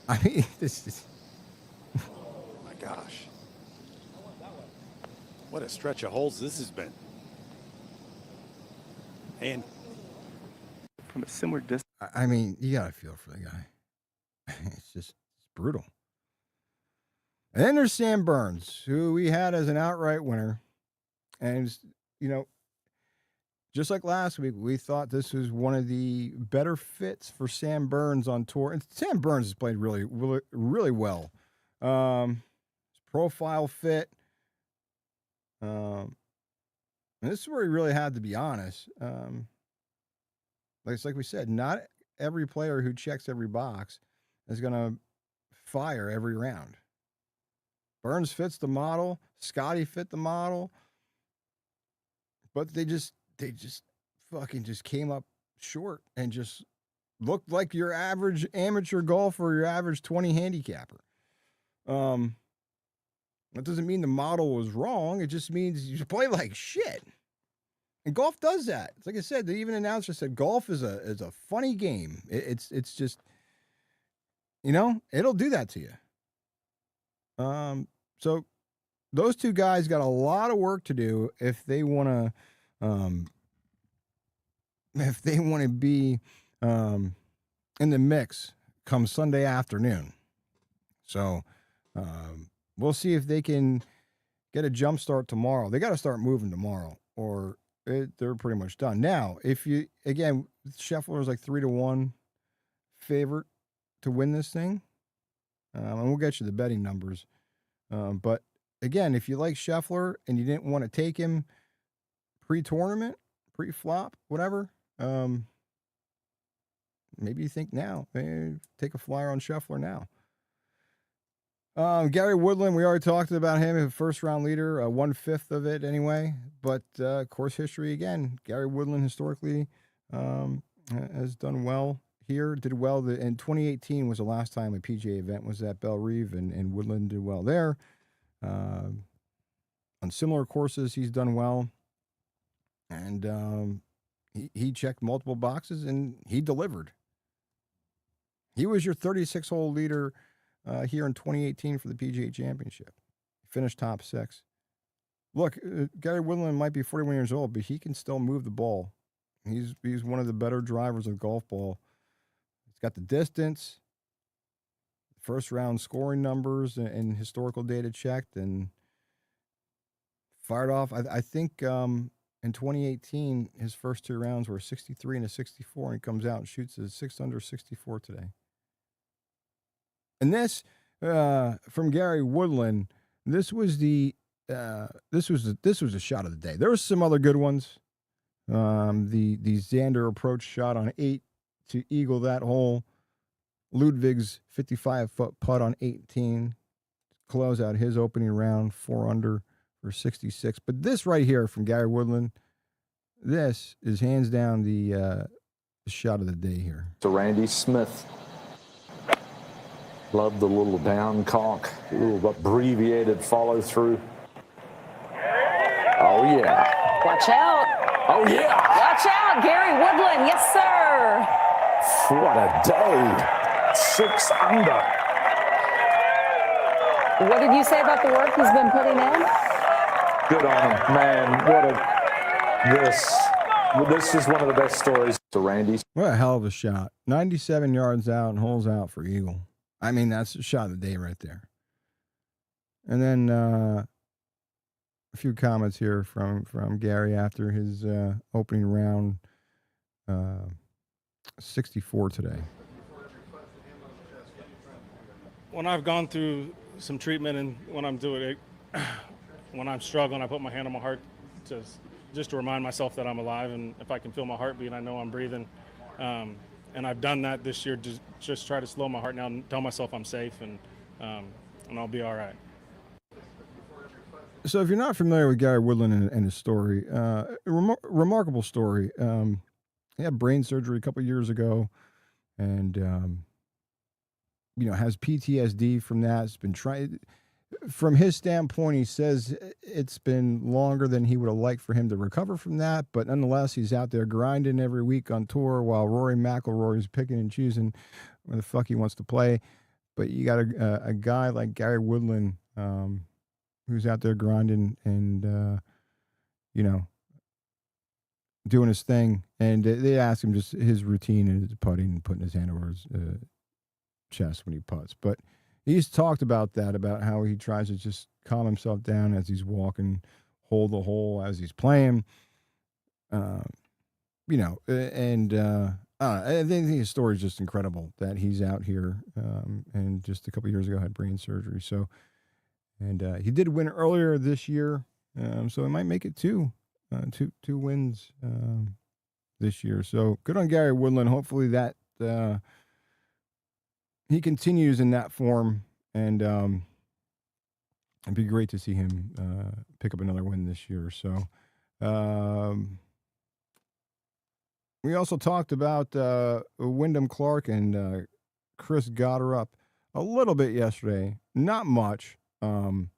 S1: I mean, this is...
S3: Oh, my gosh. What a stretch of holes this has been. And...
S2: From a similar distance...
S1: I mean, you got to feel for the guy. It's brutal. And then there's Sam Burns, who we had as an outright winner. And, you know, just like last week, we thought this was one of the better fits for Sam Burns on tour. And Sam Burns has played really, really, really well. His profile fit. And this is where he really had to be honest. Like we said, not every player who checks every box is going to fire every round. Burns fits the model. Scottie fit the model. But they just fucking just came up short and just looked like your average amateur golfer, your average 20 handicapper. That doesn't mean the model was wrong. It just means you play like shit. And golf does that. It's like I said, the even announcer said golf is a funny game. It's just, you know, it'll do that to you. So those two guys got a lot of work to do if they want to be in the mix come Sunday afternoon. So we'll see if they can get a jump start tomorrow. They got to start moving tomorrow, or they're pretty much done. Now, if you, again, Scheffler is like 3-1 favorite to win this thing. And we'll get you the betting numbers. But again, if you like Scheffler and you didn't want to take him pre-tournament, pre-flop, whatever, maybe you think now, take a flyer on Scheffler now. Gary Woodland, we already talked about him, a first-round leader, 1/5 of it anyway. But course history, again, Gary Woodland historically has done well here, did well. In 2018 was the last time a PGA event was at Bellerive, and Woodland did well there. On similar courses, he's done well. And he checked multiple boxes, and he delivered. He was your 36-hole leader here in 2018 for the PGA Championship. He finished top 6. Look, Gary Woodland might be 41 years old, but he can still move the ball. He's one of the better drivers of golf ball. He's got the distance, first round scoring numbers, and historical data checked, and fired off. I think in 2018, his first 2 rounds were 63 and a 64, and he comes out and shoots a 6 under 64 today. And this from Gary Woodland, this was the shot of the day. There were some other good ones. The Xander approach shot on 8 to eagle that hole. Ludwig's 55-foot putt on 18 close out his opening round, 4 under for 66. But this right here from Gary Woodland, this is hands down the shot of the day here.
S4: To Randy Smith. Love the little down conk, little abbreviated follow through. Oh yeah.
S5: Watch out.
S4: Oh yeah.
S5: Watch out, Gary Woodland. Yes, sir.
S4: What a day. 6 under.
S5: What did you say about the work he's been putting in?
S4: Good on him, man. This is one of the best stories. To Randy.
S1: What a hell of a shot. 97 yards out and holes out for eagle. I mean, that's the shot of the day right there. And then a few comments here from Gary after his opening round 64 today.
S6: When I've gone through some treatment and when I'm doing it, when I'm struggling, I put my hand on my heart just to remind myself that I'm alive, and if I can feel my heartbeat, I know I'm breathing. And I've done that this year to just try to slow my heart down and tell myself I'm safe, and I'll be all right.
S1: So if you're not familiar with Gary Woodland and his story, remarkable story. He had brain surgery a couple years ago, and has PTSD from that. It's been trying. From his standpoint, he says it's been longer than he would have liked for him to recover from that, but nonetheless, he's out there grinding every week on tour while Rory McIlroy is picking and choosing where the fuck he wants to play. But you got a guy like Gary Woodland who's out there grinding and, doing his thing. And they asked him just his routine and his putting and putting his hand over his chest when he putts. But he's talked about that, about how he tries to just calm himself down as he's walking, hold the hole as he's playing. I think his story is just incredible that he's out here and just a couple years ago had brain surgery. So, and he did win earlier this year, so he might make it two wins this year. So good on Gary Woodland. Hopefully that he continues in that form, and it'd be great to see him pick up another win this year. So we also talked about Wyndham Clark and Chris Gotterup a little bit yesterday. Not much. Kind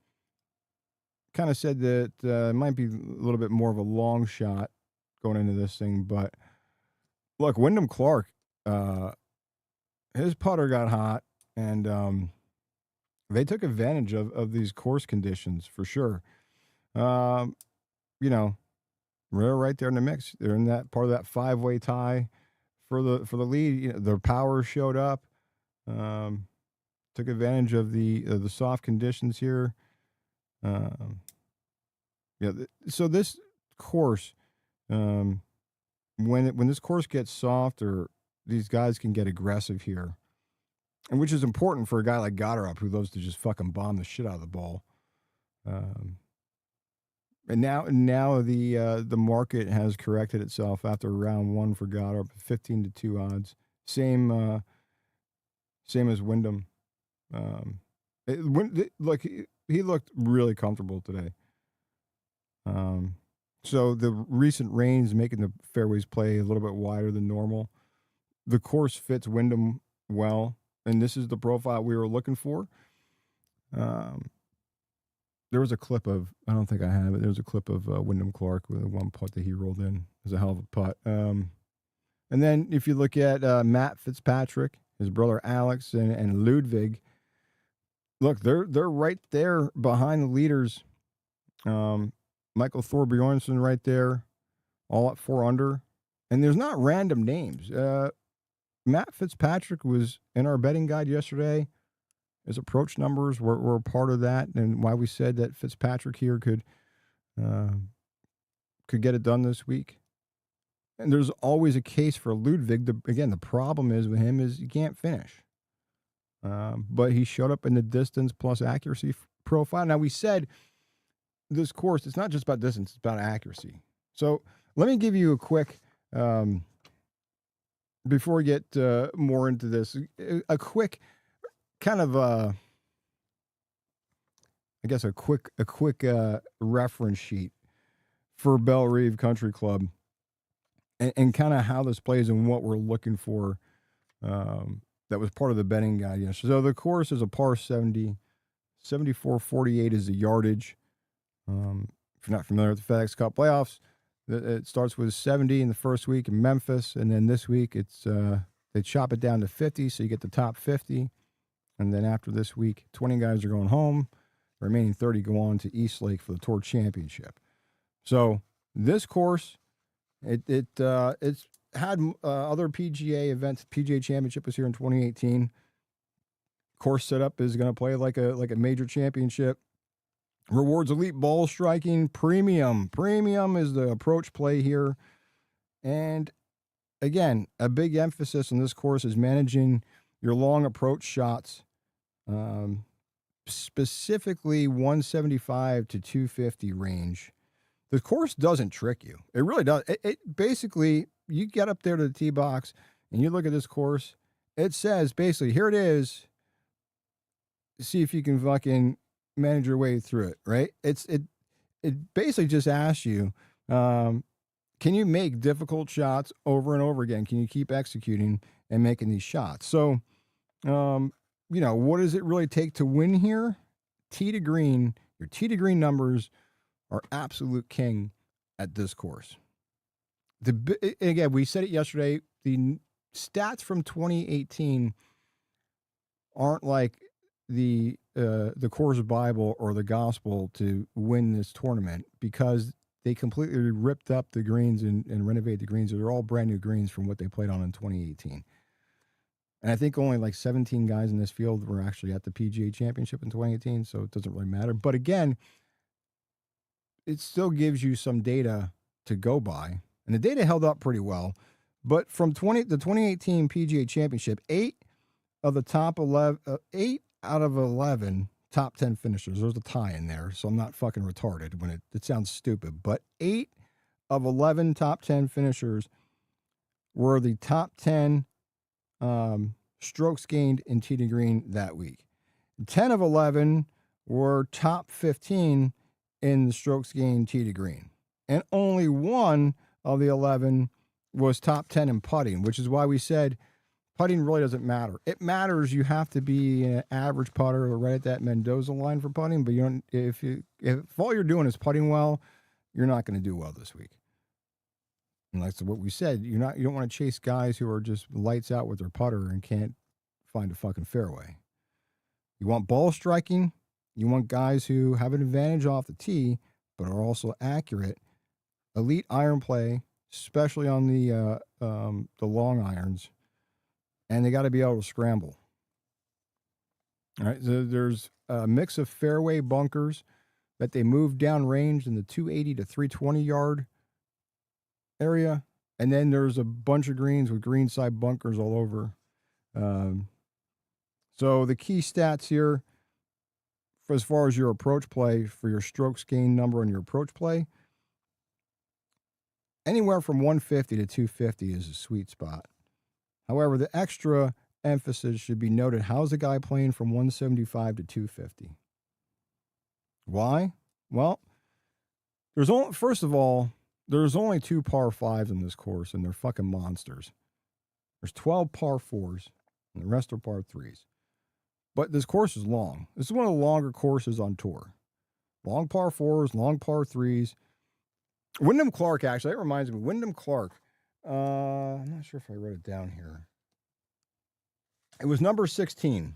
S1: of said that it might be a little bit more of a long shot going into this thing. But look, Wyndham Clark, his putter got hot, and they took advantage of these course conditions for sure. They're right there in the mix. They're in that part of that 5-way tie for the lead. Their power showed up. Took advantage of the soft conditions here. So this course, when this course gets softer, these guys can get aggressive here, and which is important for a guy like Gotterup who loves to just fucking bomb the shit out of the ball. And now the market has corrected itself after round one for Gotterup, 15-2 odds. Same as Wyndham. He looked really comfortable today. So the recent rains making the fairways play a little bit wider than normal. The course fits Wyndham well, and this is the profile we were looking for. There was a clip of, I don't think I have it, there was a clip of Wyndham Clark with one putt that he rolled in. It was a hell of a putt. And then if you look at Matt Fitzpatrick, his brother Alex and Ludwig. Look, they're right there behind the leaders. Michael Thorbjornsen right there, all at 4 under. And there's not random names. Matt Fitzpatrick was in our betting guide yesterday. His approach numbers were a part of that, and why we said that Fitzpatrick here could get it done this week. And there's always a case for Ludwig. The problem is with him is he can't finish. But he showed up in the distance plus accuracy profile. Now, we said this course, it's not just about distance, it's about accuracy. So let me give you a quick, before we get more into this, a quick kind of, I guess, a quick reference sheet for Bellerive Country Club and kind of how this plays and what we're looking for. That was part of the betting guide yesterday. So the course is a par 70. 74.48 is the yardage. If you're not familiar with the FedEx Cup playoffs, it starts with 70 in the first week in Memphis, and then this week it's they chop it down to 50, so you get the top 50. And then after this week, 20 guys are going home. The remaining 30 go on to East Lake for the Tour Championship. So this course, it's had other PGA events. PGA Championship was here in 2018. Course setup is going to play like a major championship. Rewards elite ball striking. Premium is the approach play here. And again, a big emphasis on this course is managing your long approach shots, specifically 175 to 250 range. The course doesn't trick you. It really does. It basically, you get up there to the tee box and you look at this course. It says basically, here it is. See if you can fucking manage your way through it, right? It basically just asks you, can you make difficult shots over and over again? Can you keep executing and making these shots? So, what does it really take to win here? Tee to green, your tee to green numbers are absolute king at this course. Again, we said it yesterday, the stats from 2018 aren't like the course Bible or the gospel to win this tournament, because they completely ripped up the greens and renovated the greens. They're all brand new greens from what they played on in 2018. And I think only like 17 guys in this field were actually at the PGA Championship in 2018, so it doesn't really matter. But again, it still gives you some data to go by. And the data held up pretty well. But from the 2018 PGA Championship, 8 out of 11 top 10 finishers. There's a tie in there, so I'm not fucking retarded when it sounds stupid. But 8 of 11 top 10 finishers were the top 10 strokes gained in tee to green that week. 10 of 11 were top 15 in the strokes gained tee to green. And only 1 of the 11 was top 10 in putting, which is why we said putting really doesn't matter. It matters. You have to be an average putter or right at that Mendoza line for putting, but you don't. If all you're doing is putting well, you're not going to do well this week. And that's what we said. You don't want to chase guys who are just lights out with their putter and can't find a fucking fairway. You want ball striking. You want guys who have an advantage off the tee, but are also accurate. Elite iron play, especially on the long irons, and they got to be able to scramble. All right, so there's a mix of fairway bunkers that they move down range in the 280 to 320 yard area, and then there's a bunch of greens with greenside bunkers all over. So the key stats here, for as far as your approach play for your strokes gained number on your approach play, anywhere from 150 to 250 is a sweet spot. However, the extra emphasis should be noted. How's the guy playing from 175 to 250? Why? Well, first of all, there's only 2 par 5s in this course, and they're fucking monsters. There's 12 par 4s, and the rest are par 3s. But this course is long. This is one of the longer courses on tour. Long par 4s, long par 3s. Wyndham Clark, actually, that reminds me. Wyndham Clark. I'm not sure if I wrote it down here. It was number 16. It's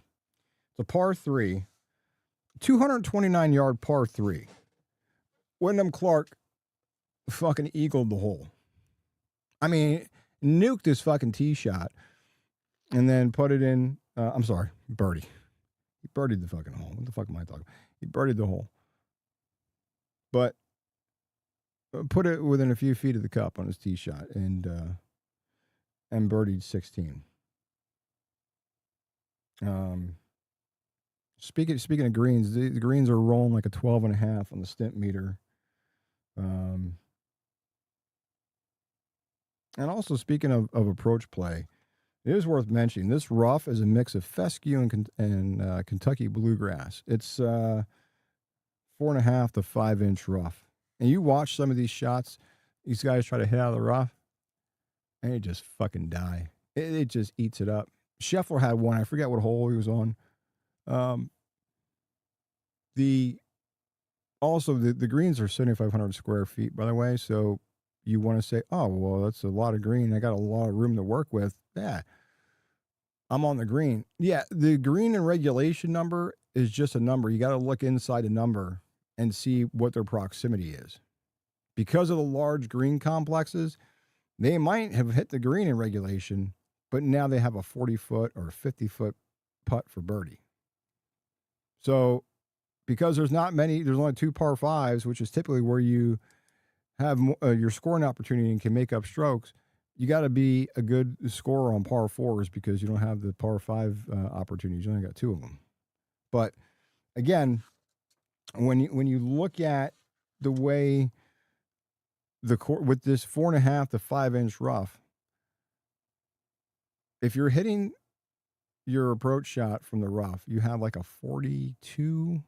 S1: a par 3, 229-yard par 3. Wyndham Clark fucking eagled the hole. I mean, nuked his fucking tee shot and then put it in. I'm sorry, birdie. He birdied the fucking hole. What the fuck am I talking about? He birdied the hole. But put it within a few feet of the cup on his tee shot and birdied 16. Speaking of greens, the greens are rolling like a 12.5 on the stimp meter. And also, speaking of approach play, it is worth mentioning this rough is a mix of fescue and Kentucky bluegrass. It's 4.5 to 5 inch rough. And you watch some of these shots, these guys try to hit out of the rough, and they just fucking die. It just eats it up. Scheffler had one. I forget what hole he was on. The greens are 7,500 square feet, by the way. So you want to say, oh, well, that's a lot of green. I got a lot of room to work with. Yeah. I'm on the green. Yeah. The green and regulation number is just a number. You got to look inside a number and see what their proximity is. Because of the large green complexes, they might have hit the green in regulation, but now they have a 40-foot or 50-foot putt for birdie. So because there's only 2 par 5s, which is typically where you have your scoring opportunity and can make up strokes, you got to be a good scorer on par 4s because you don't have the par 5 opportunities. You only got 2 of them. But again, when you look at the way with this 4.5 to 5 inch rough, if you're hitting your approach shot from the rough, you have like a 42%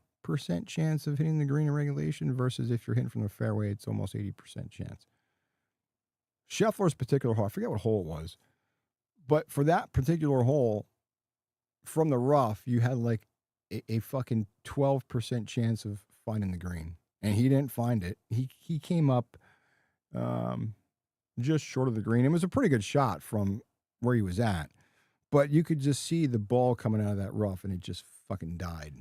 S1: chance of hitting the green in regulation versus if you're hitting from the fairway, it's almost 80% chance. Scheffler's particular hole, I forget what hole it was, but for that particular hole from the rough, you had like a fucking 12% chance of finding the green, and he didn't find it. He came up just short of the green. It was a pretty good shot from where he was at, but you could just see the ball coming out of that rough, and it just fucking died.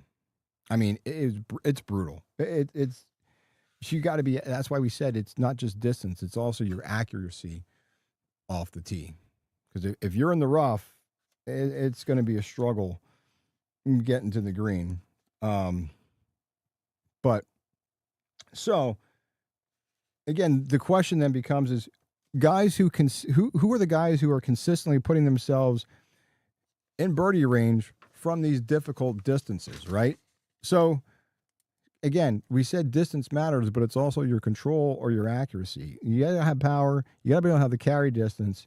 S1: I mean, it's brutal. It's you got to be. That's why we said it's not just distance; it's also your accuracy off the tee. Because if you're in the rough, it's going to be a struggle getting to the green. But so again, the question then becomes: is guys who are the guys who are consistently putting themselves in birdie range from these difficult distances, right? So again, we said distance matters, but it's also your control or your accuracy. You got to have power. You got to be able to have the carry distance.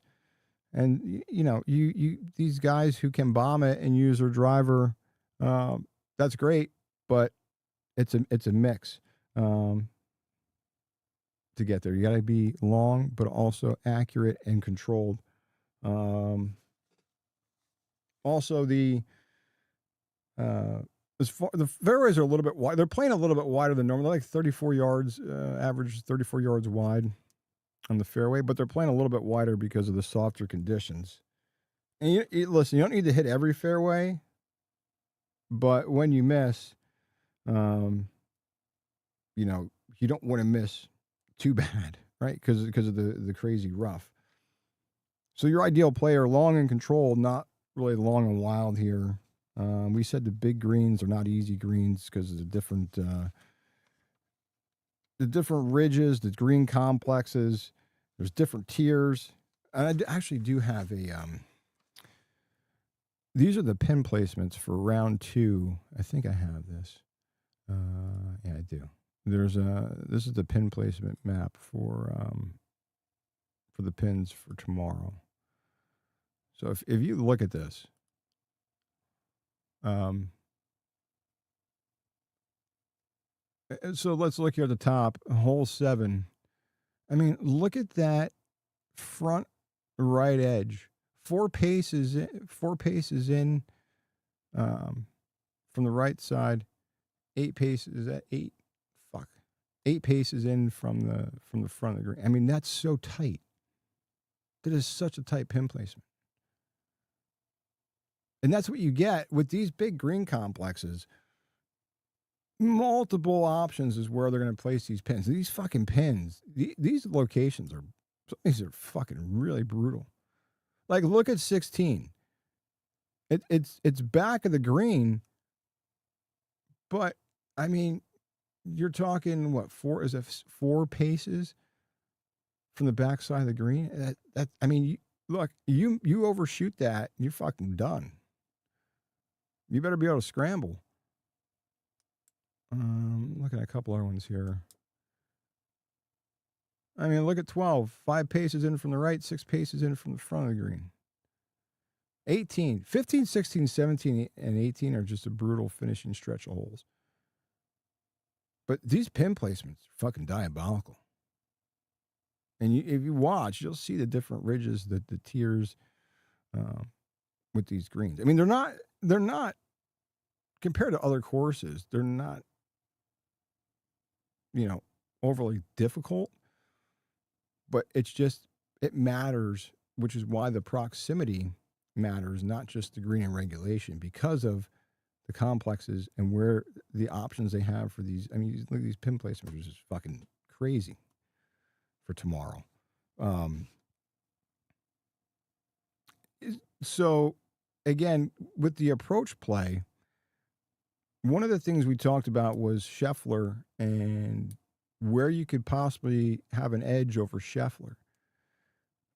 S1: And, you these guys who can bomb it and use their driver, that's great, but it's a mix to get there. You got to be long, but also accurate and controlled. Also, the fairways are a little bit wide. They're playing a little bit wider than normal. They're like 34 yards, average 34 yards wide on the fairway, but they're playing a little bit wider because of the softer conditions. And listen, you don't need to hit every fairway, but when you miss, you don't want to miss too bad, right? Because of the crazy rough. So your ideal player, long and controlled, not really long and wild here. We said the big greens are not easy greens because of the different ridges, the green complexes. There's different tiers. And I actually do have these are the pin placements for round 2. I think I have this. Yeah, I do. This is the pin placement map for the pins for tomorrow. So if you look at this, so let's look here at the top, hole 7. I mean, look at that front right edge. 4 paces in from the right side. 8 paces at 8. 8 paces in from the front of the green. I mean, that's so tight. That is such a tight pin placement. And that's what you get with these big green complexes. Multiple options is where they're going to place these pins. These fucking pins, these locations are, these are fucking really brutal. Like, look at 16. It's back of the green, but I mean, you're talking what, four paces from the backside of the green? That I mean, look, you overshoot that, you're fucking done. You better be able to scramble. Looking at a couple other ones here. I mean, look at 12. 5 paces in from the right, 6 paces in from the front of the green. 18, 15, 16, 17, and 18 are just a brutal finishing stretch of holes. But these pin placements are fucking diabolical. And if you watch, you'll see the different ridges, the tiers with these greens. I mean, they're not, compared to other courses, they're not, overly difficult. But it's just, it matters, which is why the proximity matters, not just the green and regulation, because of the complexes and where the options they have for these. I mean, look at these pin placements, which is fucking crazy for tomorrow. So, again, with the approach play, one of the things we talked about was Scheffler and where you could possibly have an edge over Scheffler.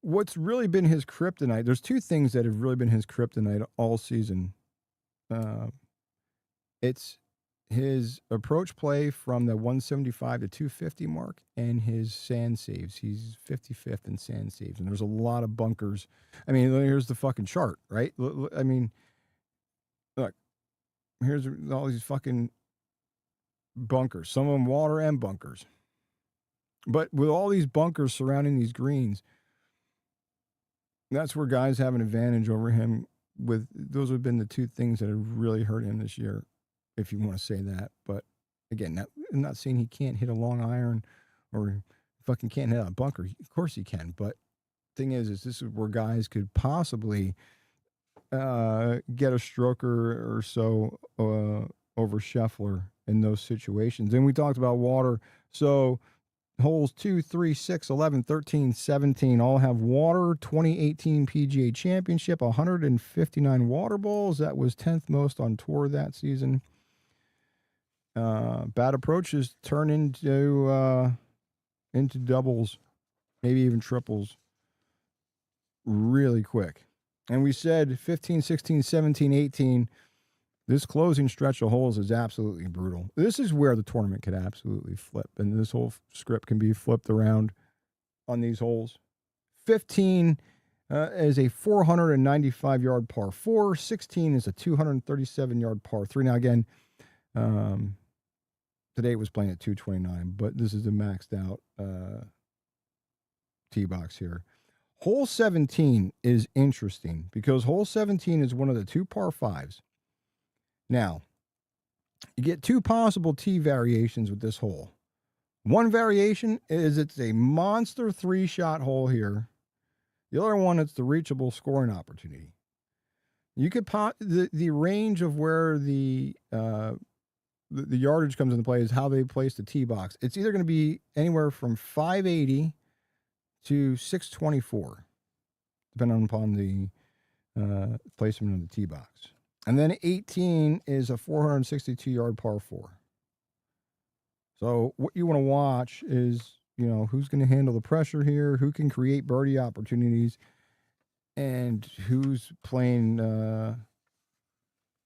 S1: What's really been his kryptonite, there's two things that have really been his kryptonite all season. It's his approach play from the 175 to 250 mark and his sand saves. He's 55th in sand saves, and there's a lot of bunkers. I mean, here's the fucking chart, right? I mean, look, here's all these fucking bunkers, some of them water and bunkers. But with all these bunkers surrounding these greens, that's where guys have an advantage over him. With those have been the two things that have really hurt him this year, if you want to say that. But again, I'm not saying he can't hit a long iron or fucking can't hit a bunker. Of course he can. But thing is this is where guys could possibly get a stroker or so over Scheffler in those situations. And we talked about water. So holes 2, 3, 6, 11, 13, 17 all have water. 2018 PGA Championship, 159 water balls. That was 10th most on tour that season. Bad approaches turn into doubles, maybe even triples really quick. And we said 15, 16, 17, 18, this closing stretch of holes is absolutely brutal. This is where the tournament could absolutely flip, and this whole script can be flipped around on these holes. 15 is a 495-yard par 4. 16 is a 237-yard par 3. Now, again, today it was playing at 229, but this is a maxed out tee box here. Hole 17 is interesting because hole 17 is one of the 2 par 5s. Now, you get 2 possible tee variations with this hole. One variation is it's a monster 3-shot hole here. The other one, it's the reachable scoring opportunity. You could the range of where the yardage comes into play is how they place the tee box. It's either going to be anywhere from 580 to 624, depending upon the placement of the tee box. And then 18 is a 462-yard par 4. So what you want to watch is, who's going to handle the pressure here, who can create birdie opportunities, and who's playing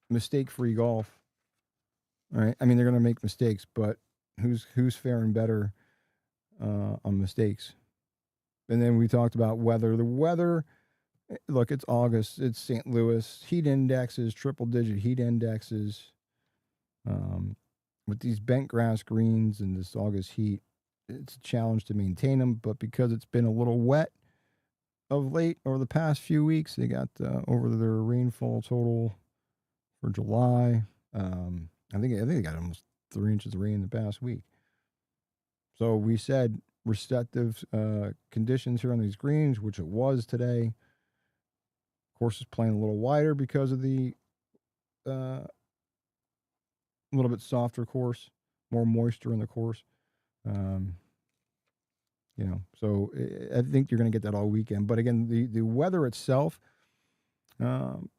S1: mistake-free golf. All right? I mean, they're going to make mistakes, but who's faring better on mistakes? And then we talked about weather. The weather, look, it's August. It's St. Louis. Heat indexes, triple-digit heat indexes. With these bent grass greens and this August heat, it's a challenge to maintain them. But because it's been a little wet of late over the past few weeks, they got over their rainfall total for July. I think they got almost 3 inches of rain in the past week. So we said receptive conditions here on these greens, which it was today. Course is playing a little wider because of the a little bit softer course, more moisture in the course. So I think you're going to get that all weekend. But again, the weather itself,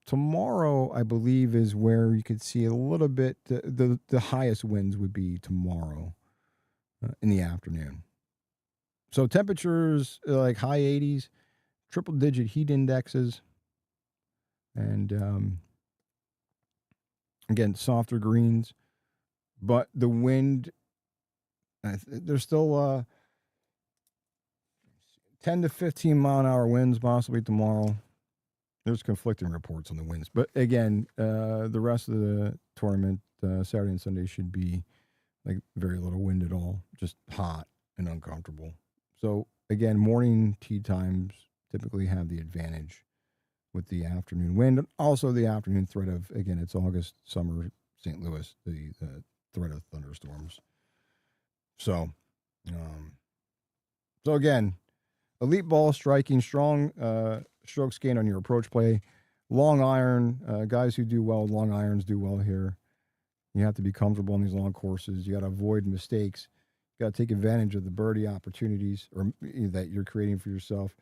S1: tomorrow, I believe, is where you could see a little bit, the highest winds would be tomorrow in the afternoon. So temperatures like high 80s, triple-digit heat indexes, and again, softer greens. But the wind, there's still 10 to 15 mile an hour winds possibly tomorrow. There's conflicting reports on the winds. But again, the rest of the tournament, Saturday and Sunday, should be like very little wind at all, just hot and uncomfortable. So again, morning tee times typically have the advantage with the afternoon wind. Also the afternoon threat of, again, it's August, summer, St. Louis, the threat of thunderstorms. So again, elite ball striking, strong strokes gained on your approach play, long iron, guys who do well with long irons do well here. You have to be comfortable on these long courses. You got to avoid mistakes. You got to take advantage of the birdie opportunities that you're creating for yourself.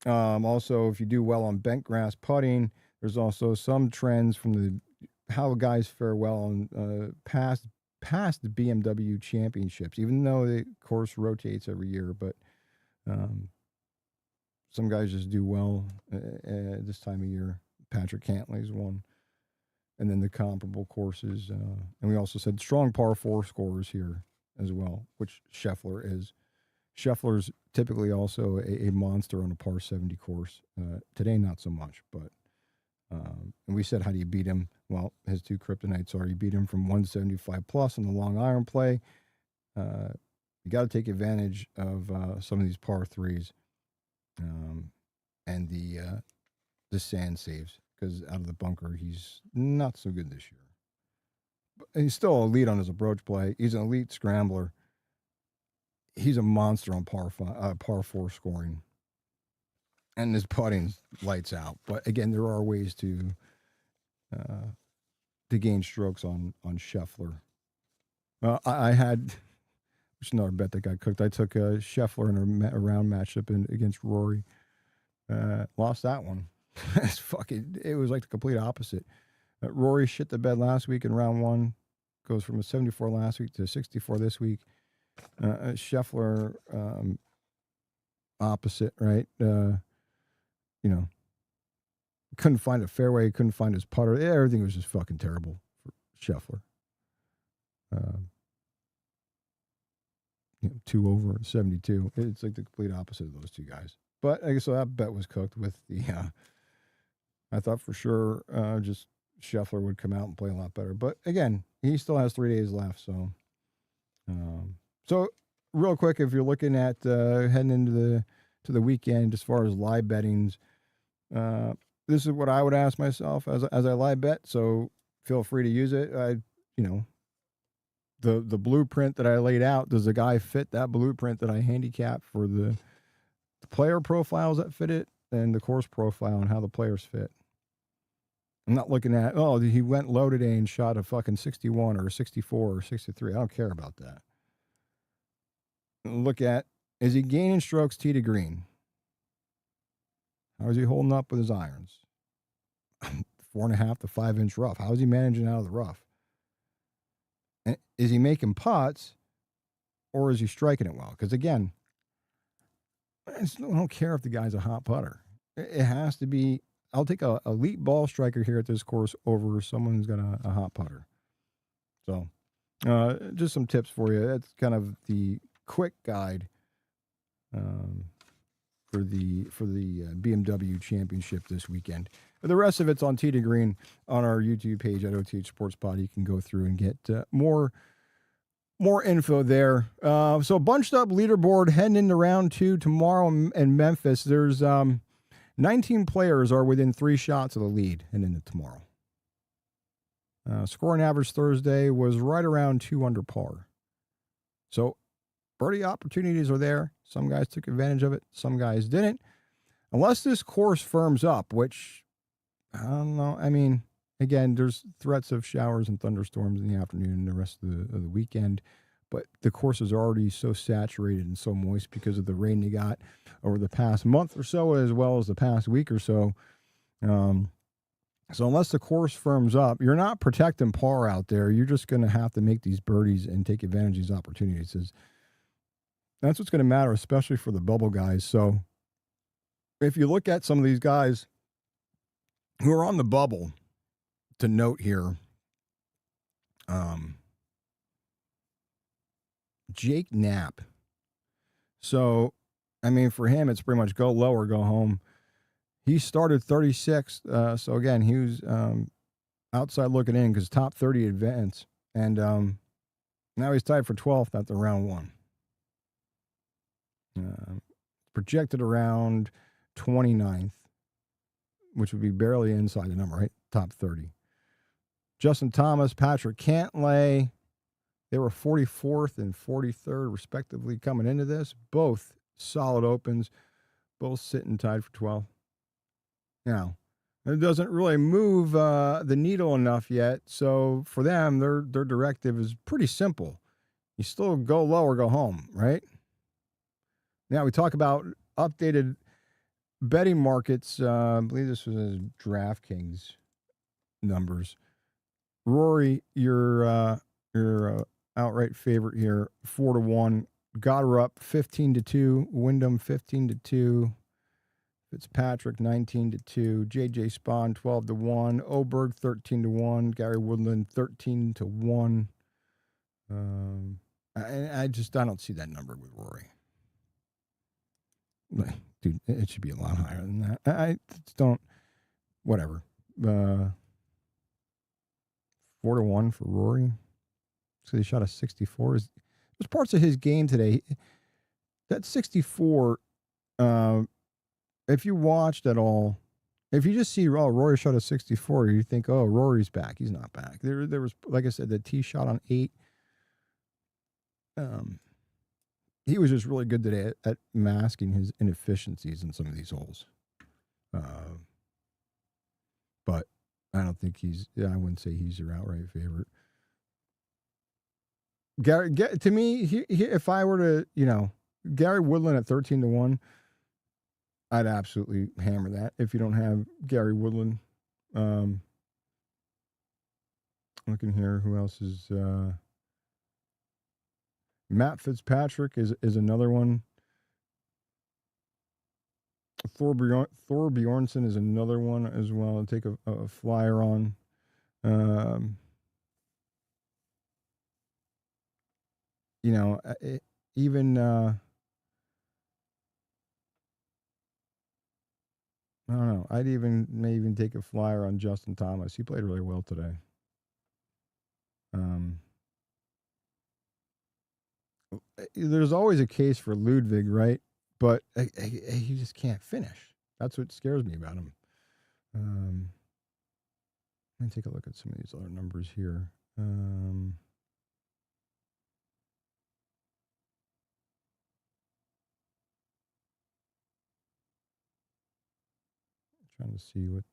S1: Also, if you do well on bent grass putting, there's also some trends from how guys fare well on past the BMW Championships, even though the course rotates every year. But some guys just do well this time of year. Patrick Cantlay's one. And then the comparable courses. And we also said strong par 4 scorers here as well, which Scheffler is. Scheffler's typically also a monster on a par 70 course. Today, not so much. But and we said, how do you beat him? Well, his 2 kryptonites are you beat him from 175 plus on the long iron play. You got to take advantage of some of these par 3s and the sand saves, because out of the bunker, he's not so good this year. But he's still elite on his approach play. He's an elite scrambler. He's a monster on par 4 scoring. And his putting lights out. But again, there are ways to gain strokes on Scheffler. I had, which is another bet that got cooked. I took Scheffler in a round matchup against Rory. Lost that one. It was like the complete opposite. Rory shit the bed last week in round 1. Goes from a 74 last week to a 64 this week. Scheffler, opposite, right? Couldn't find a fairway, couldn't find his putter. Everything was just fucking terrible for Scheffler. 2 over 72. It's like the complete opposite of those two guys. But I guess so that bet was cooked with the. I thought for sure just Scheffler would come out and play a lot better. But again, he still has 3 days left. So real quick, if you're looking at heading into the weekend as far as live bettings, this is what I would ask myself as I live bet. So feel free to use it. The blueprint that I laid out, does the guy fit that blueprint that I handicapped for the player profiles that fit it and the course profile and how the players fit? I'm not looking at, he went low today and shot a fucking 61 or a 64 or 63. I don't care about that. Look at, is he gaining strokes tee to green? How is he holding up with his irons? 4.5 to 5 inch rough. How is he managing out of the rough? And is he making putts or is he striking it well? Because again, I don't care if the guy's a hot putter. It has to be, I'll take a elite ball striker here at this course over someone who's got a hot putter. So just some tips for you. That's kind of the quick guide for the BMW Championship this weekend. But the rest of it's on Tee to Green on our YouTube page at OTH Sports Pod. You can go through and get more info there. So bunched up leaderboard heading into round 2 tomorrow in Memphis. There's 19 players are within 3 shots of the lead heading into tomorrow. Scoring average Thursday was right around 2 under par. So birdie opportunities are there. Some guys took advantage of it. Some guys didn't. Unless this course firms up, which I don't know. I mean, again, there's threats of showers and thunderstorms in the afternoon and the rest of the weekend, but the course is already so saturated and so moist because of the rain they got over the past month or so, as well as the past week or so. So unless the course firms up, you're not protecting par out there. You're just going to have to make these birdies and take advantage of these opportunities. That's what's going to matter, especially for the bubble guys. So if you look at some of these guys who are on the bubble, to note here, Jake Knapp. So, I mean, for him, it's pretty much go low or go home. He started 36th. So, again, he was outside looking in because top 30 advance. And now he's tied for 12th at the round one. Projected around 29th, which would be barely inside the number, right? Top 30. Justin Thomas, Patrick Cantlay, they were 44th and 43rd, respectively, coming into this. Both solid opens, both sitting tied for 12th. Now, it doesn't really move the needle enough yet, so for them, their directive is pretty simple. You still go low or go home, right? Now, we talk about updated betting markets. I believe this was his DraftKings numbers. Rory, your outright favorite here, 4-1. Goddard up 15-2. Wyndham 15-2. Fitzpatrick 19-2. JJ Spawn 12-1. Oberg 13-1. Gary Woodland 13-1. I don't see that number with Rory. Dude, it should be a lot higher than that. I just don't. Whatever. 4-1 for Rory. So he shot a 64. There's parts of his game today. That 64. If you watched at all, if you just see, oh, Rory shot a 64, you think, oh, Rory's back. He's not back. There was, like I said, the tee shot on 8. He was just really good today at masking his inefficiencies in some of these holes. But I don't think I wouldn't say he's your outright favorite. Gary, to me, if I were to, Gary Woodland at 13-1, I'd absolutely hammer that if you don't have Gary Woodland. Looking here, who else is... Matt Fitzpatrick is another one. Thor Bjornsson is another one as well. I'll take a flyer on. Even I don't know. I'd may even take a flyer on Justin Thomas. He played really well today. There's always a case for Ludwig, right? But he just can't finish. That's what scares me about him. Let me take a look at some of these other numbers here. Trying to see what...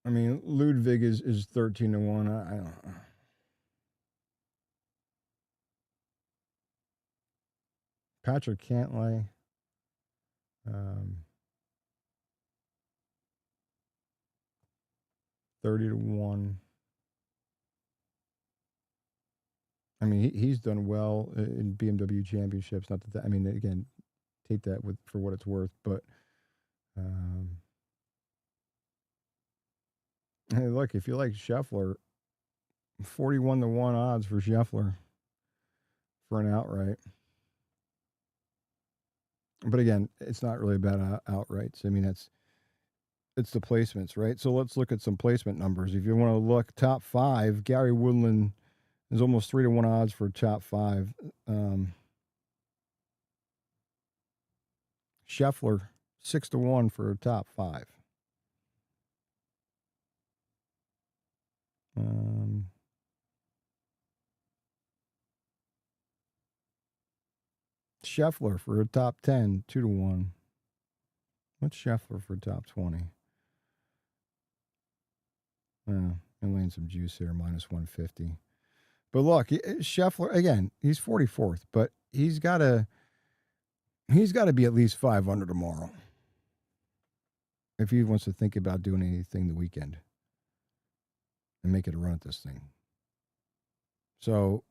S1: Ludwig is 13-1. I don't know. Patrick Cantlay. 30-1. He's done well in BMW Championships. Not that, again, take that for what it's worth. But hey, look, if you like Scheffler, 41-1 odds for Scheffler for an outright. But again, it's not really about outrights. It's the placements, right? So let's look at some placement numbers. If you want to look top 5, Gary Woodland is almost 3-1 odds for top 5. Scheffler 6-1 for top 5. Scheffler for a top 10, 2-1. What's Scheffler for top 20? I'm laying some juice here, minus 150. But look, Scheffler, again, he's 44th, but he's got to be at least 500 tomorrow if he wants to think about doing anything the weekend and make it a run at this thing. So,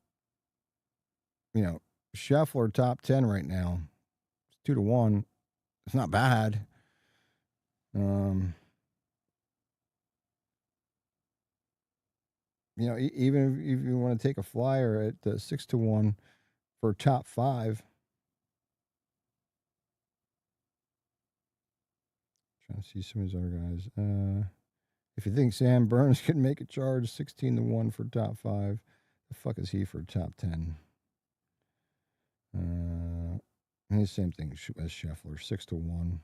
S1: Scheffler top 10 right now. It's 2-1. It's not bad. Even if you want to take a flyer at 6-1 for top 5. Trying to see some of these other guys. If you think Sam Burns can make a charge, 16-1 for top 5. The fuck is he for top 10? And the same thing as Scheffler, 6-1.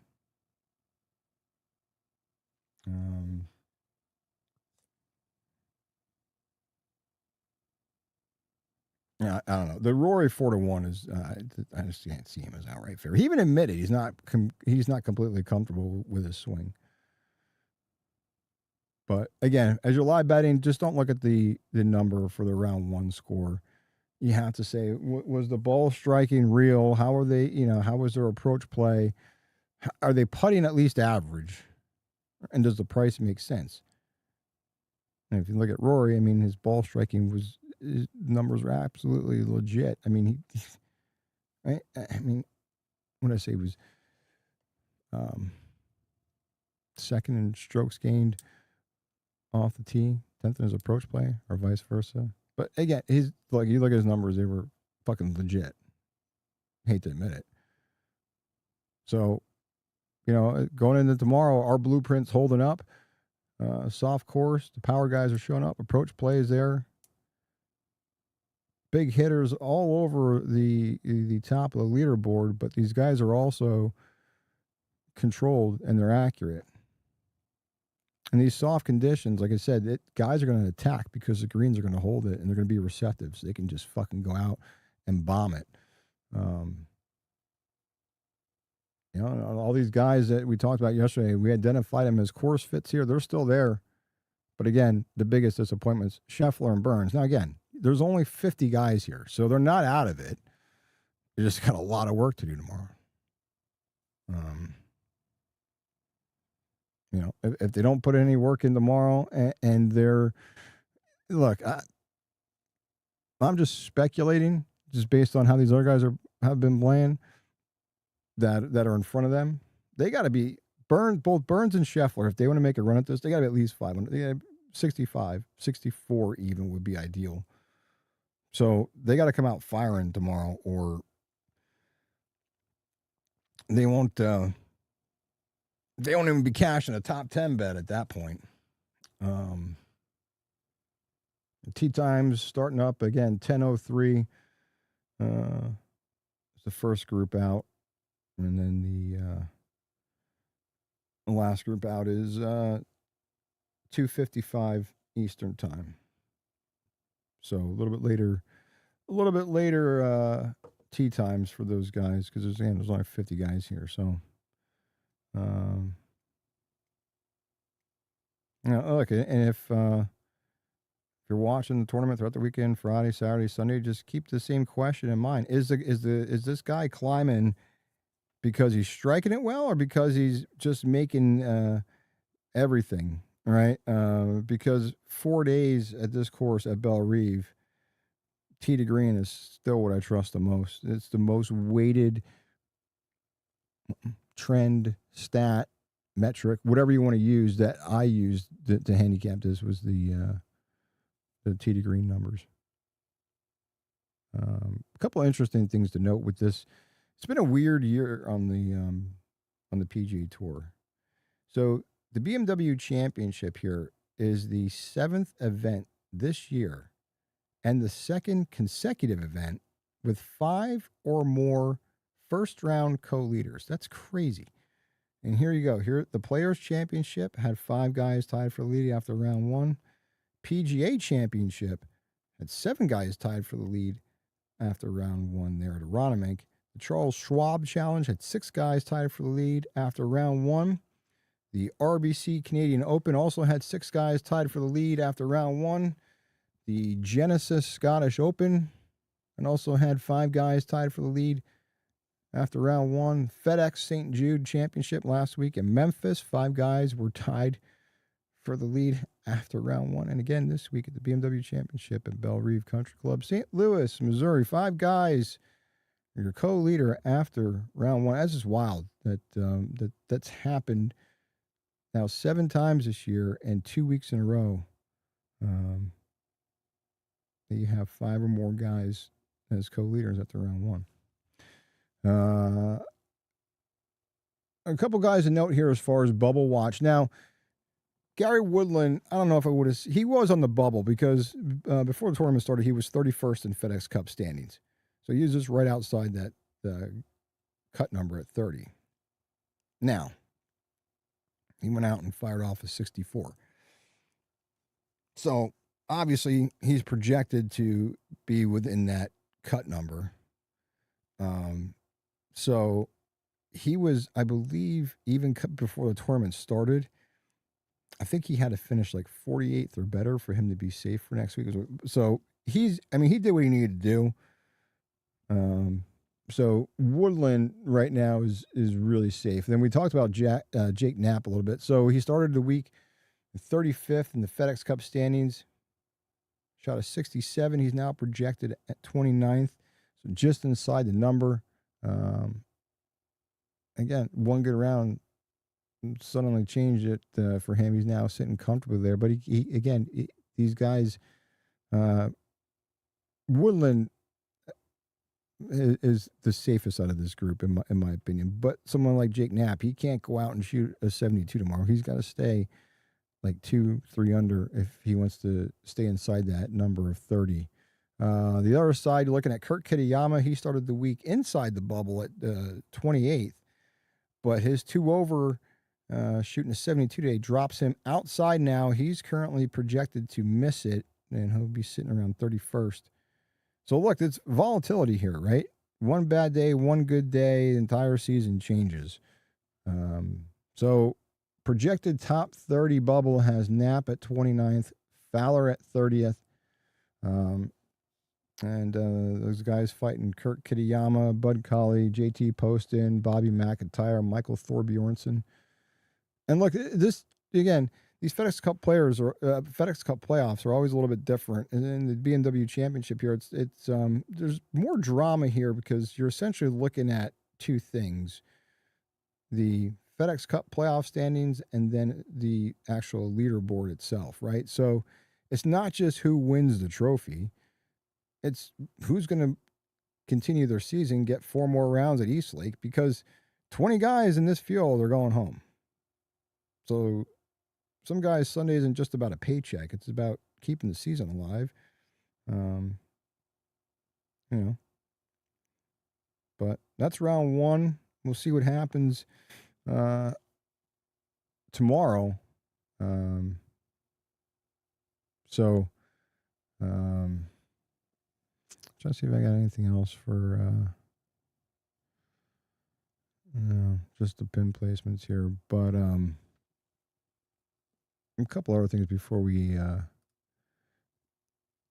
S1: Yeah, I don't know. The Rory 4-1 is I just can't see him as outright fair. He even admitted he's not completely comfortable with his swing. But again, as you're live betting, just don't look at the number for the round 1 score. You have to say, was the ball striking real? How are they? How was their approach play? Are they putting at least average? And does the price make sense? And if you look at Rory, I mean, his ball striking his numbers were absolutely legit. I mean, what did I say? He was second in strokes gained off the tee, 10th in his approach play, or vice versa. But again, you look at his numbers, they were fucking legit. Hate to admit it. So, going into tomorrow, our blueprint's holding up. Soft course, the power guys are showing up. Approach play is there. Big hitters all over the top of the leaderboard, but these guys are also controlled and they're accurate. And these soft conditions, like I said, guys are going to attack because the greens are going to hold it and they're going to be receptive, so they can just fucking go out and bomb it. All these guys that we talked about yesterday, we identified them as course fits here. They're still there. But again, the biggest disappointments, Scheffler and Burns. Now, again, there's only 50 guys here, so they're not out of it. They just got a lot of work to do tomorrow. If they don't put any work in tomorrow and they're, look, I'm just speculating, just based on how these other guys have been playing that are in front of them. They got to be both Burns and Scheffler. If they want to make a run at this, they got to be at least 500. They gotta 65, 64 even would be ideal. So they got to come out firing tomorrow, or they won't. They won't even be cashing a top 10 bet at that point. Tee times starting up again, 10:03. It's the first group out, and then the last group out is 2:55 Eastern time. So a little bit later tee times for those guys, because there's only 50 guys here. So. Look, and if you're watching the tournament throughout the weekend, Friday, Saturday, Sunday, just keep the same question in mind: is this guy climbing because he's striking it well, or because he's just making everything right? Because 4 days at this course at Bellerive, tee to green is still what I trust the most. It's the most weighted trend, stat, metric, whatever you want to use, that I used to handicap this was the tee to green numbers. A couple of interesting things to note with this. It's been a weird year on the PGA Tour. So the BMW Championship here is the 7th event this year and the second consecutive event with 5 or more first round co-leaders. That's crazy. And here you go. Here, the Players Championship had 5 guys tied for the lead after round 1. PGA Championship had 7 guys tied for the lead after round 1 there at Aronimink. The Charles Schwab Challenge had 6 guys tied for the lead after round 1. The RBC Canadian Open also had 6 guys tied for the lead after round 1. The Genesis Scottish Open and also had 5 guys tied for the lead after round 1. FedEx St. Jude Championship last week in Memphis, 5 guys were tied for the lead after round 1. And again, this week at the BMW Championship at Bellerive Country Club, St. Louis, Missouri, 5 guys are your co-leader after round 1. That's just wild that's happened now 7 times this year and 2 weeks in a row. That you have 5 or more guys as co-leaders after round 1. A couple guys to note here as far as bubble watch. Now, Gary Woodland, I don't know if I would have. He was on the bubble because before the tournament started, he was 31st in FedEx Cup standings. So he was just right outside that cut number at 30. Now, he went out and fired off a 64. So obviously, he's projected to be within that cut number. So he was, I believe, even before the tournament started, I think he had to finish like 48th or better for him to be safe for next week. So he did what he needed to do. So Woodland right now is really safe. Then we talked about Jake Knapp a little bit. So he started the week 35th in the FedEx Cup standings, shot a 67. He's now projected at 29th, so just inside the number. Again, one good round suddenly changed it for him. He's now sitting comfortably there. But these guys, Woodland is the safest out of this group in my opinion. But someone like Jake Knapp, he can't go out and shoot a 72 tomorrow. He's got to stay like 2-3 under if he wants to stay inside that number of 30. The other side, you're looking at Kurt Kitayama. He started the week inside the bubble at 28th, but his 2 over shooting a 72 today drops him outside now. He's currently projected to miss it, and he'll be sitting around 31st. So look, it's volatility here, right? One bad day, one good day, the entire season changes. So projected top 30 bubble has Knapp at 29th, Fowler at 30th. And those guys fighting Kurt Kitayama, Bud Colley, JT Poston, Bobby McIntyre, Michael Thorbjornsen. And look, this again, these FedEx Cup players or FedEx Cup playoffs are always a little bit different. And in the BMW Championship here, it's there's more drama here because you're essentially looking at 2 things: the FedEx Cup playoff standings and then the actual leaderboard itself, right? So it's not just who wins the trophy. It's who's going to continue their season, get 4 more rounds at Eastlake, because 20 guys in this field are going home. So some guys, Sunday isn't just about a paycheck. It's about keeping the season alive. But that's round 1. We'll see what happens tomorrow. Trying to see if I got anything else for just the pin placements here. But a couple other things before we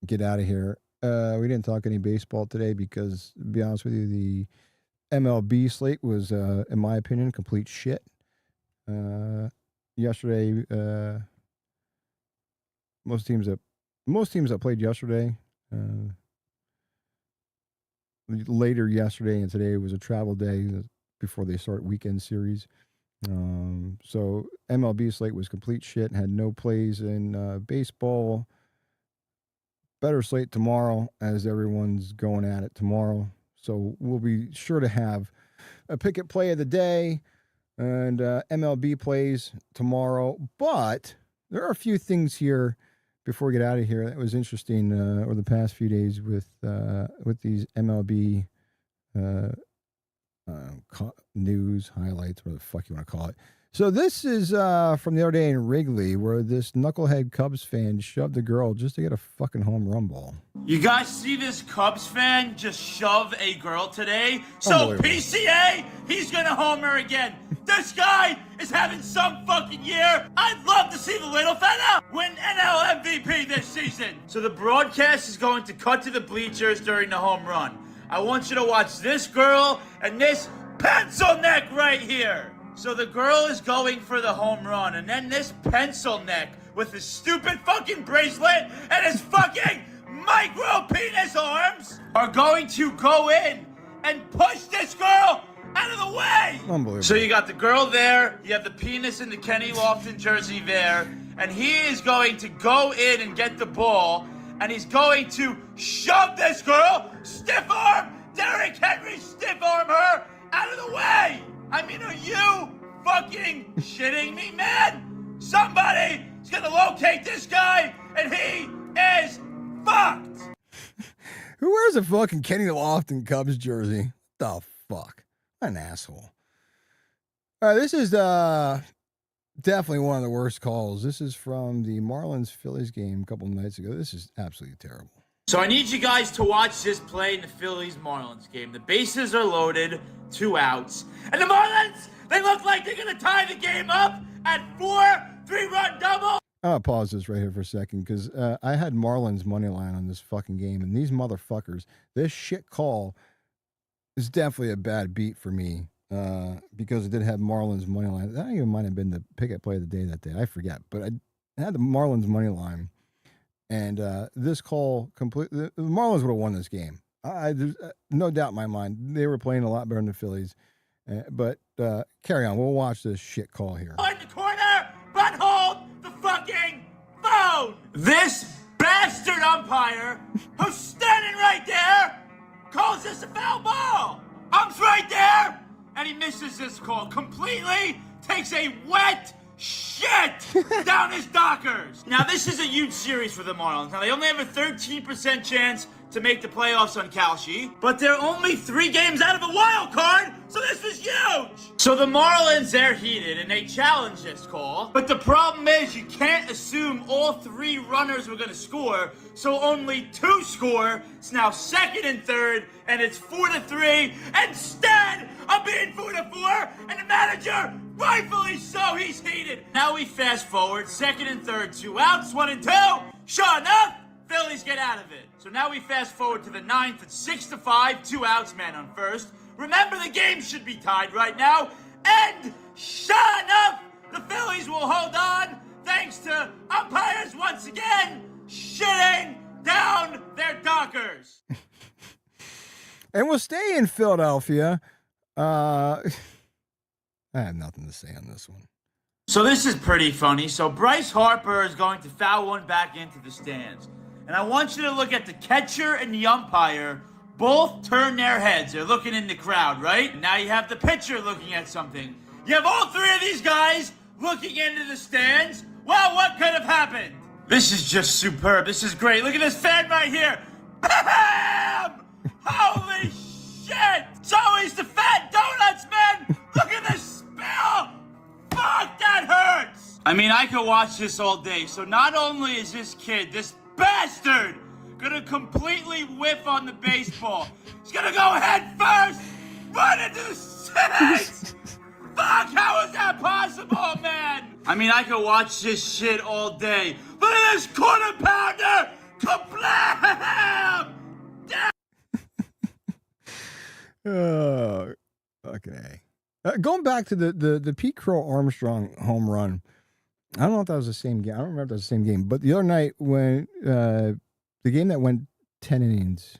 S1: get out of here. We didn't talk any baseball today because, to be honest with you, the MLB slate was, in my opinion, complete shit. Yesterday, most teams that played yesterday, later yesterday and today was a travel day before they start weekend series. So MLB slate was complete shit, had no plays in baseball. Better slate tomorrow as everyone's going at it tomorrow. So we'll be sure to have a Pikkit play of the day and MLB plays tomorrow. But there are a few things here before we get out of here that was interesting over the past few days with these MLB news highlights, whatever the fuck you want to call it. So this is from the other day in Wrigley, where this knucklehead Cubs fan shoved a girl just to get a fucking home run ball.
S7: You guys see this Cubs fan just shove a girl today? So PCA, he's gonna homer again. This guy is having some fucking year. I'd love to see the little fella win NL MVP this season. So the broadcast is going to cut to the bleachers during the home run. I want you to watch this girl and this pencil neck right here. So the girl is going for the home run, and then this pencil neck with his stupid fucking bracelet and his fucking micro penis arms are going to go in and push this girl out of the way.
S1: Unbelievable.
S7: So you got the girl there, you have the penis in the Kenny Lofton jersey there, and he is going to go in and get the ball, and he's going to shove this girl, stiff arm, Derrick Henry stiff arm her out of the way. I mean, are you fucking shitting me, man? Somebody is gonna locate this guy, and he is fucked.
S1: Who wears a fucking Kenny Lofton Cubs jersey? What the fuck? What an asshole. All right, this is definitely one of the worst calls. This is from the Marlins-Phillies game a couple of nights ago. This is absolutely terrible.
S7: So I need you guys to watch this play in the Phillies-Marlins game. The bases are loaded, 2 outs. And the Marlins, they look like they're going to tie the game up at 4 3-run double.
S1: I'll pause this right here for a second because I had Marlins money line on this fucking game, and these motherfuckers, this shit call is definitely a bad beat for me because it did have Marlins money line. That even might have been the Pikkit play of the day that day. I forget, but I had the Marlins money line. And this call completely, the Marlins would have won this game. There's no doubt in my mind. They were playing a lot better than the Phillies. But carry on. We'll watch this shit call here.
S7: In the corner, but hold the fucking phone. This bastard umpire who's standing right there calls this a foul ball. Ump's right there, and he misses this call completely, takes a wet shit down his Dockers. Now, this is a huge series for the Marlins. Now, they only have a 13% chance to make the playoffs on Kalshi, but they're only 3 games out of a wild card, so this was huge. So the Marlins, they're heated, and they challenge this call, but the problem is you can't assume all 3 runners were going to score, so only 2 score. It's now 2nd and 3rd, and it's 4-3, instead of being 4-4, and the manager, rightfully so, he's heated. Now we fast forward, 2nd and 3rd, 2 outs, 1 and 2. Sure enough, Phillies get out of it. So now we fast forward to the 9th at 6-5, 2 outs, man on first. Remember, the game should be tied right now. And sure enough, the Phillies will hold on thanks to umpires once again shitting down their Dockers.
S1: And we'll stay in Philadelphia. I have nothing to say on this one.
S7: So this is pretty funny. So Bryce Harper is going to foul one back into the stands. And I want you to look at the catcher and the umpire. Both turn their heads. They're looking in the crowd, right? And now you have the pitcher looking at something. You have all 3 of these guys looking into the stands. Well, what could have happened? This is just superb. This is great. Look at this fan right here. Bam! Holy shit! It's always the fat donuts, man! Look at this spill! Fuck, that hurts! I mean, I could watch this all day. So not only is this kid, this bastard, gonna completely whiff on the baseball, he's gonna go head first, run into the seats! Fuck, how is that possible, man? I mean, I could watch this shit all day. Look at this quarter pounder! Kablam!
S1: Oh, fucking A. Going back to the Pete Crow Armstrong home run, I don't know if that was the same game. I don't remember if that was the same game. But the other night when the game that went 10 innings,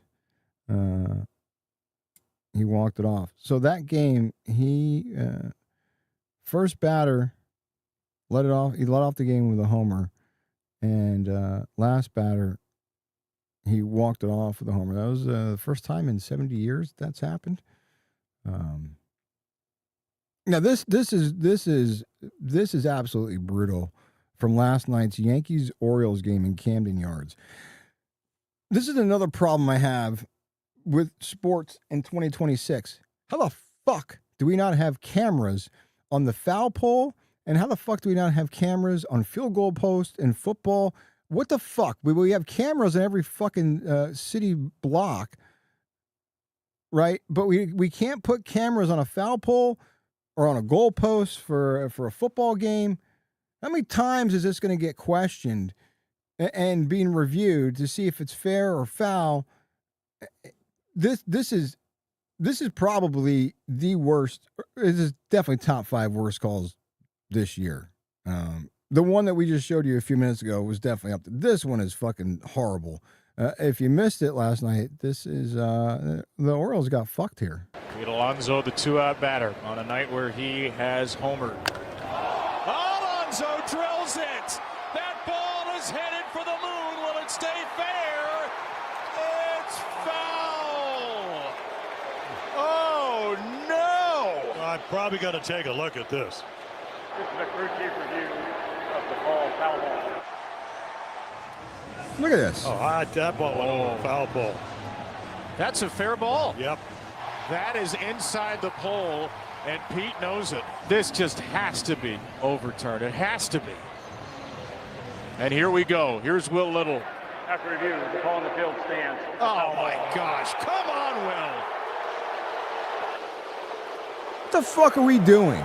S1: he walked it off. So that game, he first batter let it off. He let off the game with a homer, and last batter he walked it off with a homer. That was the first time in 70 years that's happened. Now this is absolutely brutal from last night's Yankees-Orioles game in Camden Yards. This is another problem I have with sports in 2026. How the fuck do we not have cameras on the foul pole And how the fuck do we not have cameras on field goal posts in football? What the fuck? We have cameras in every fucking city block, right? But we can't put cameras on a foul pole or on a goal post for a football game. How many times is this going to get questioned and being reviewed to see if it's fair or foul? This is probably the worst. This is definitely top 5 worst calls this year. The one that we just showed you a few minutes ago was definitely up there. This one is fucking horrible. If you missed it last night, this is the Orioles got fucked here.
S8: Pete Alonso, the 2-out batter, on a night where he has homered. Alonso drills it. That ball is headed for the moon. Will it stay fair? It's foul. Oh no!
S3: I'm probably going to take a look at this.
S9: This is a crew chief review of the ball, foul ball.
S1: Look at this.
S3: Oh, that ball went over foul ball.
S8: That's a fair ball.
S3: Yep.
S8: That is inside the pole, and Pete knows it. This just has to be overturned. It has to be. And here we go. Here's Will Little.
S9: After review, the ball in the field stands.
S8: Oh my gosh. Come on, Will.
S1: What the fuck are we doing?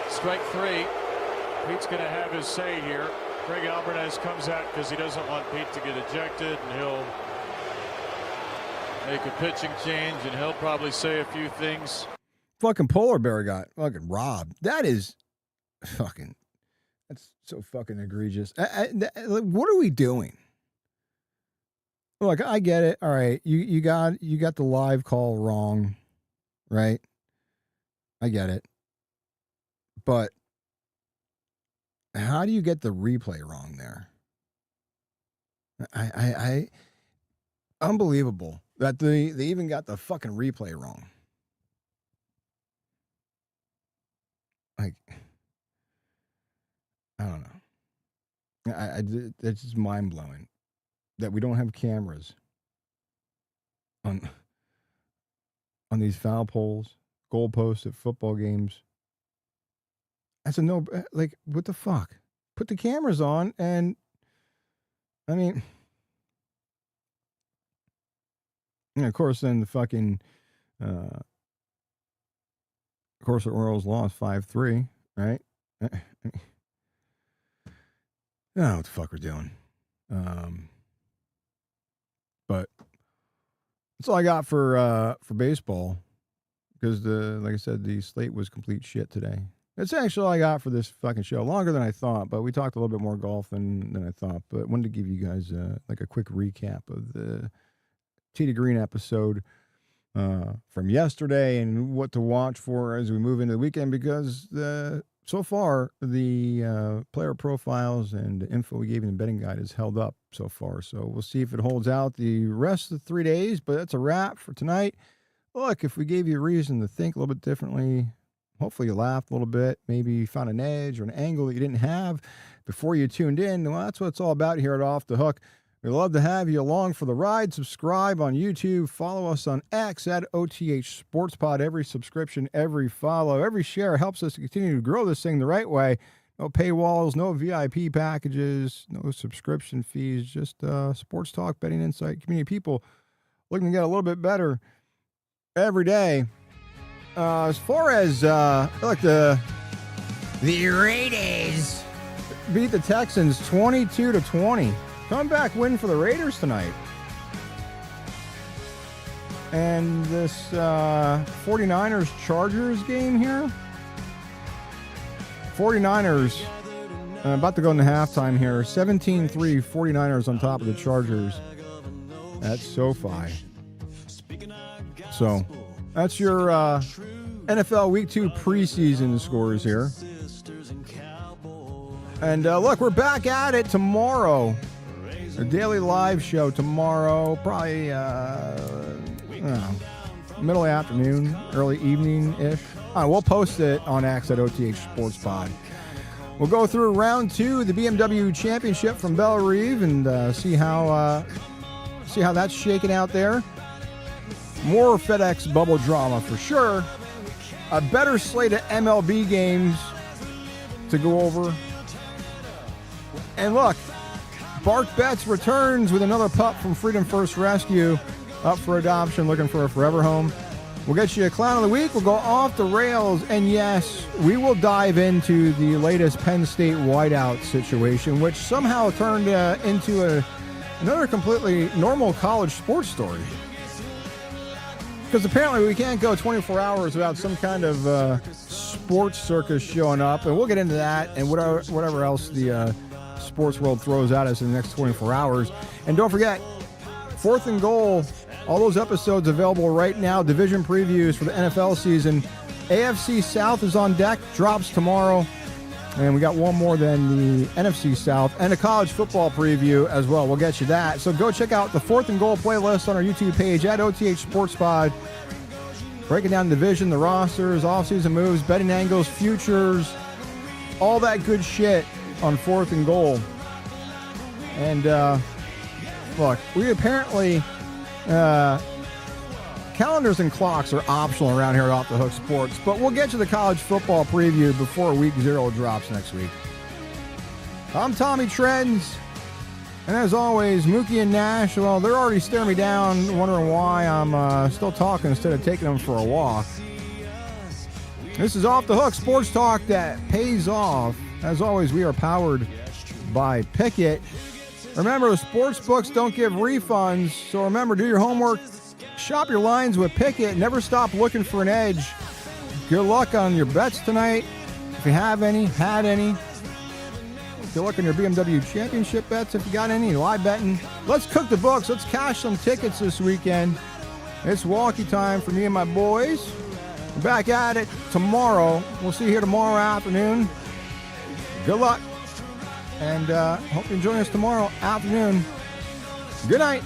S8: Strike 3. Pete's going to have his say here. Greg Alvarez comes out because he doesn't want Pete to get ejected, and he'll make a pitching change, and he'll probably say a few things.
S1: Fucking polar bear got fucking robbed. That is fucking. That's so fucking egregious. What are we doing? Look, I get it. All right, you got the live call wrong, right? I get it. But how do you get the replay wrong there? I unbelievable that they even got the fucking replay wrong. Like, I don't know. It's just mind blowing that we don't have cameras on these foul poles, goal posts at football games. That's a no, like, what the fuck? Put the cameras on, and I mean, and of course, then the fucking, of course, the Orioles lost 5-3, right? I don't know what the fuck we're doing. But that's all I got for baseball, because like I said, the slate was complete shit today. That's actually all I got for this fucking show. Longer than I thought, but we talked a little bit more golf than I thought. But wanted to give you guys like a quick recap of the Tee to Green episode from yesterday and what to watch for as we move into the weekend, because so far the player profiles and the info we gave in the betting guide has held up so far. So we'll see if it holds out the rest of the 3 days, but that's a wrap for tonight. Look, if we gave you a reason to think a little bit differently, hopefully you laughed a little bit, maybe you found an edge or an angle that you didn't have before you tuned in. Well, that's what it's all about here at Off the Hook. We'd love to have you along for the ride. Subscribe on YouTube. Follow us on X at OTH SportsPod. Every subscription, every follow, every share helps us to continue to grow this thing the right way. No paywalls, no VIP packages, no subscription fees, just sports talk, betting insight, community people looking to get a little bit better every day. As far as look, the Raiders beat the Texans 22-20. Comeback win for the Raiders tonight. And this 49ers-Chargers game here. 49ers about to go into halftime here. 17-3 49ers on top of the Chargers at SoFi. So that's your NFL Week 2 preseason scores here. And look, we're back at it tomorrow. A daily live show tomorrow, probably middle afternoon, early evening-ish. We'll post it on X at OTH Sports Pod. We'll go through round 2, the BMW Championship from Bellerive, and see how that's shaking out there. More FedEx bubble drama for sure. a better slate of MLB games to go over. And look, Bark Betts returns with another pup from Freedom First Rescue, up for adoption, looking for a forever home. We'll get you a clown of the week. We'll go off the rails. And yes, we will dive into the latest Penn State whiteout situation, which somehow turned into another completely normal college sports story. Because apparently we can't go 24 hours without some kind of sports circus showing up. And we'll get into that and whatever else the sports world throws at us in the next 24 hours. And don't forget, 4th and Goal, all those episodes available right now, division previews for the NFL season. AFC South is on deck, drops tomorrow. And we got one more than the NFC South and a college football preview as well. We'll get you that. So go check out the 4th and Goal playlist on our YouTube page at OTH Sports Pod. Breaking down the division, the rosters, offseason moves, betting angles, futures, all that good shit on 4th and Goal. And look, we apparently calendars and clocks are optional around here at Off the Hook Sports, but we'll get to the college football preview before Week 0 drops next week. I'm Tommy Trends, and as always, Mookie and Nash, well, they're already staring me down, wondering why I'm still talking instead of taking them for a walk. This is Off the Hook Sports Talk that pays off. As always, we are powered by Pikkit. Remember, sports books don't give refunds, so remember, do your homework. Shop your lines with Pikkit. Never stop looking for an edge. Good luck on your bets tonight. If you have any, had any. Good luck on your BMW Championship bets if you got any. Live betting. Let's cook the books. Let's cash some tickets this weekend. It's walkie time for me and my boys. We're back at it tomorrow. We'll see you here tomorrow afternoon. Good luck. And hope you join us tomorrow afternoon. Good night.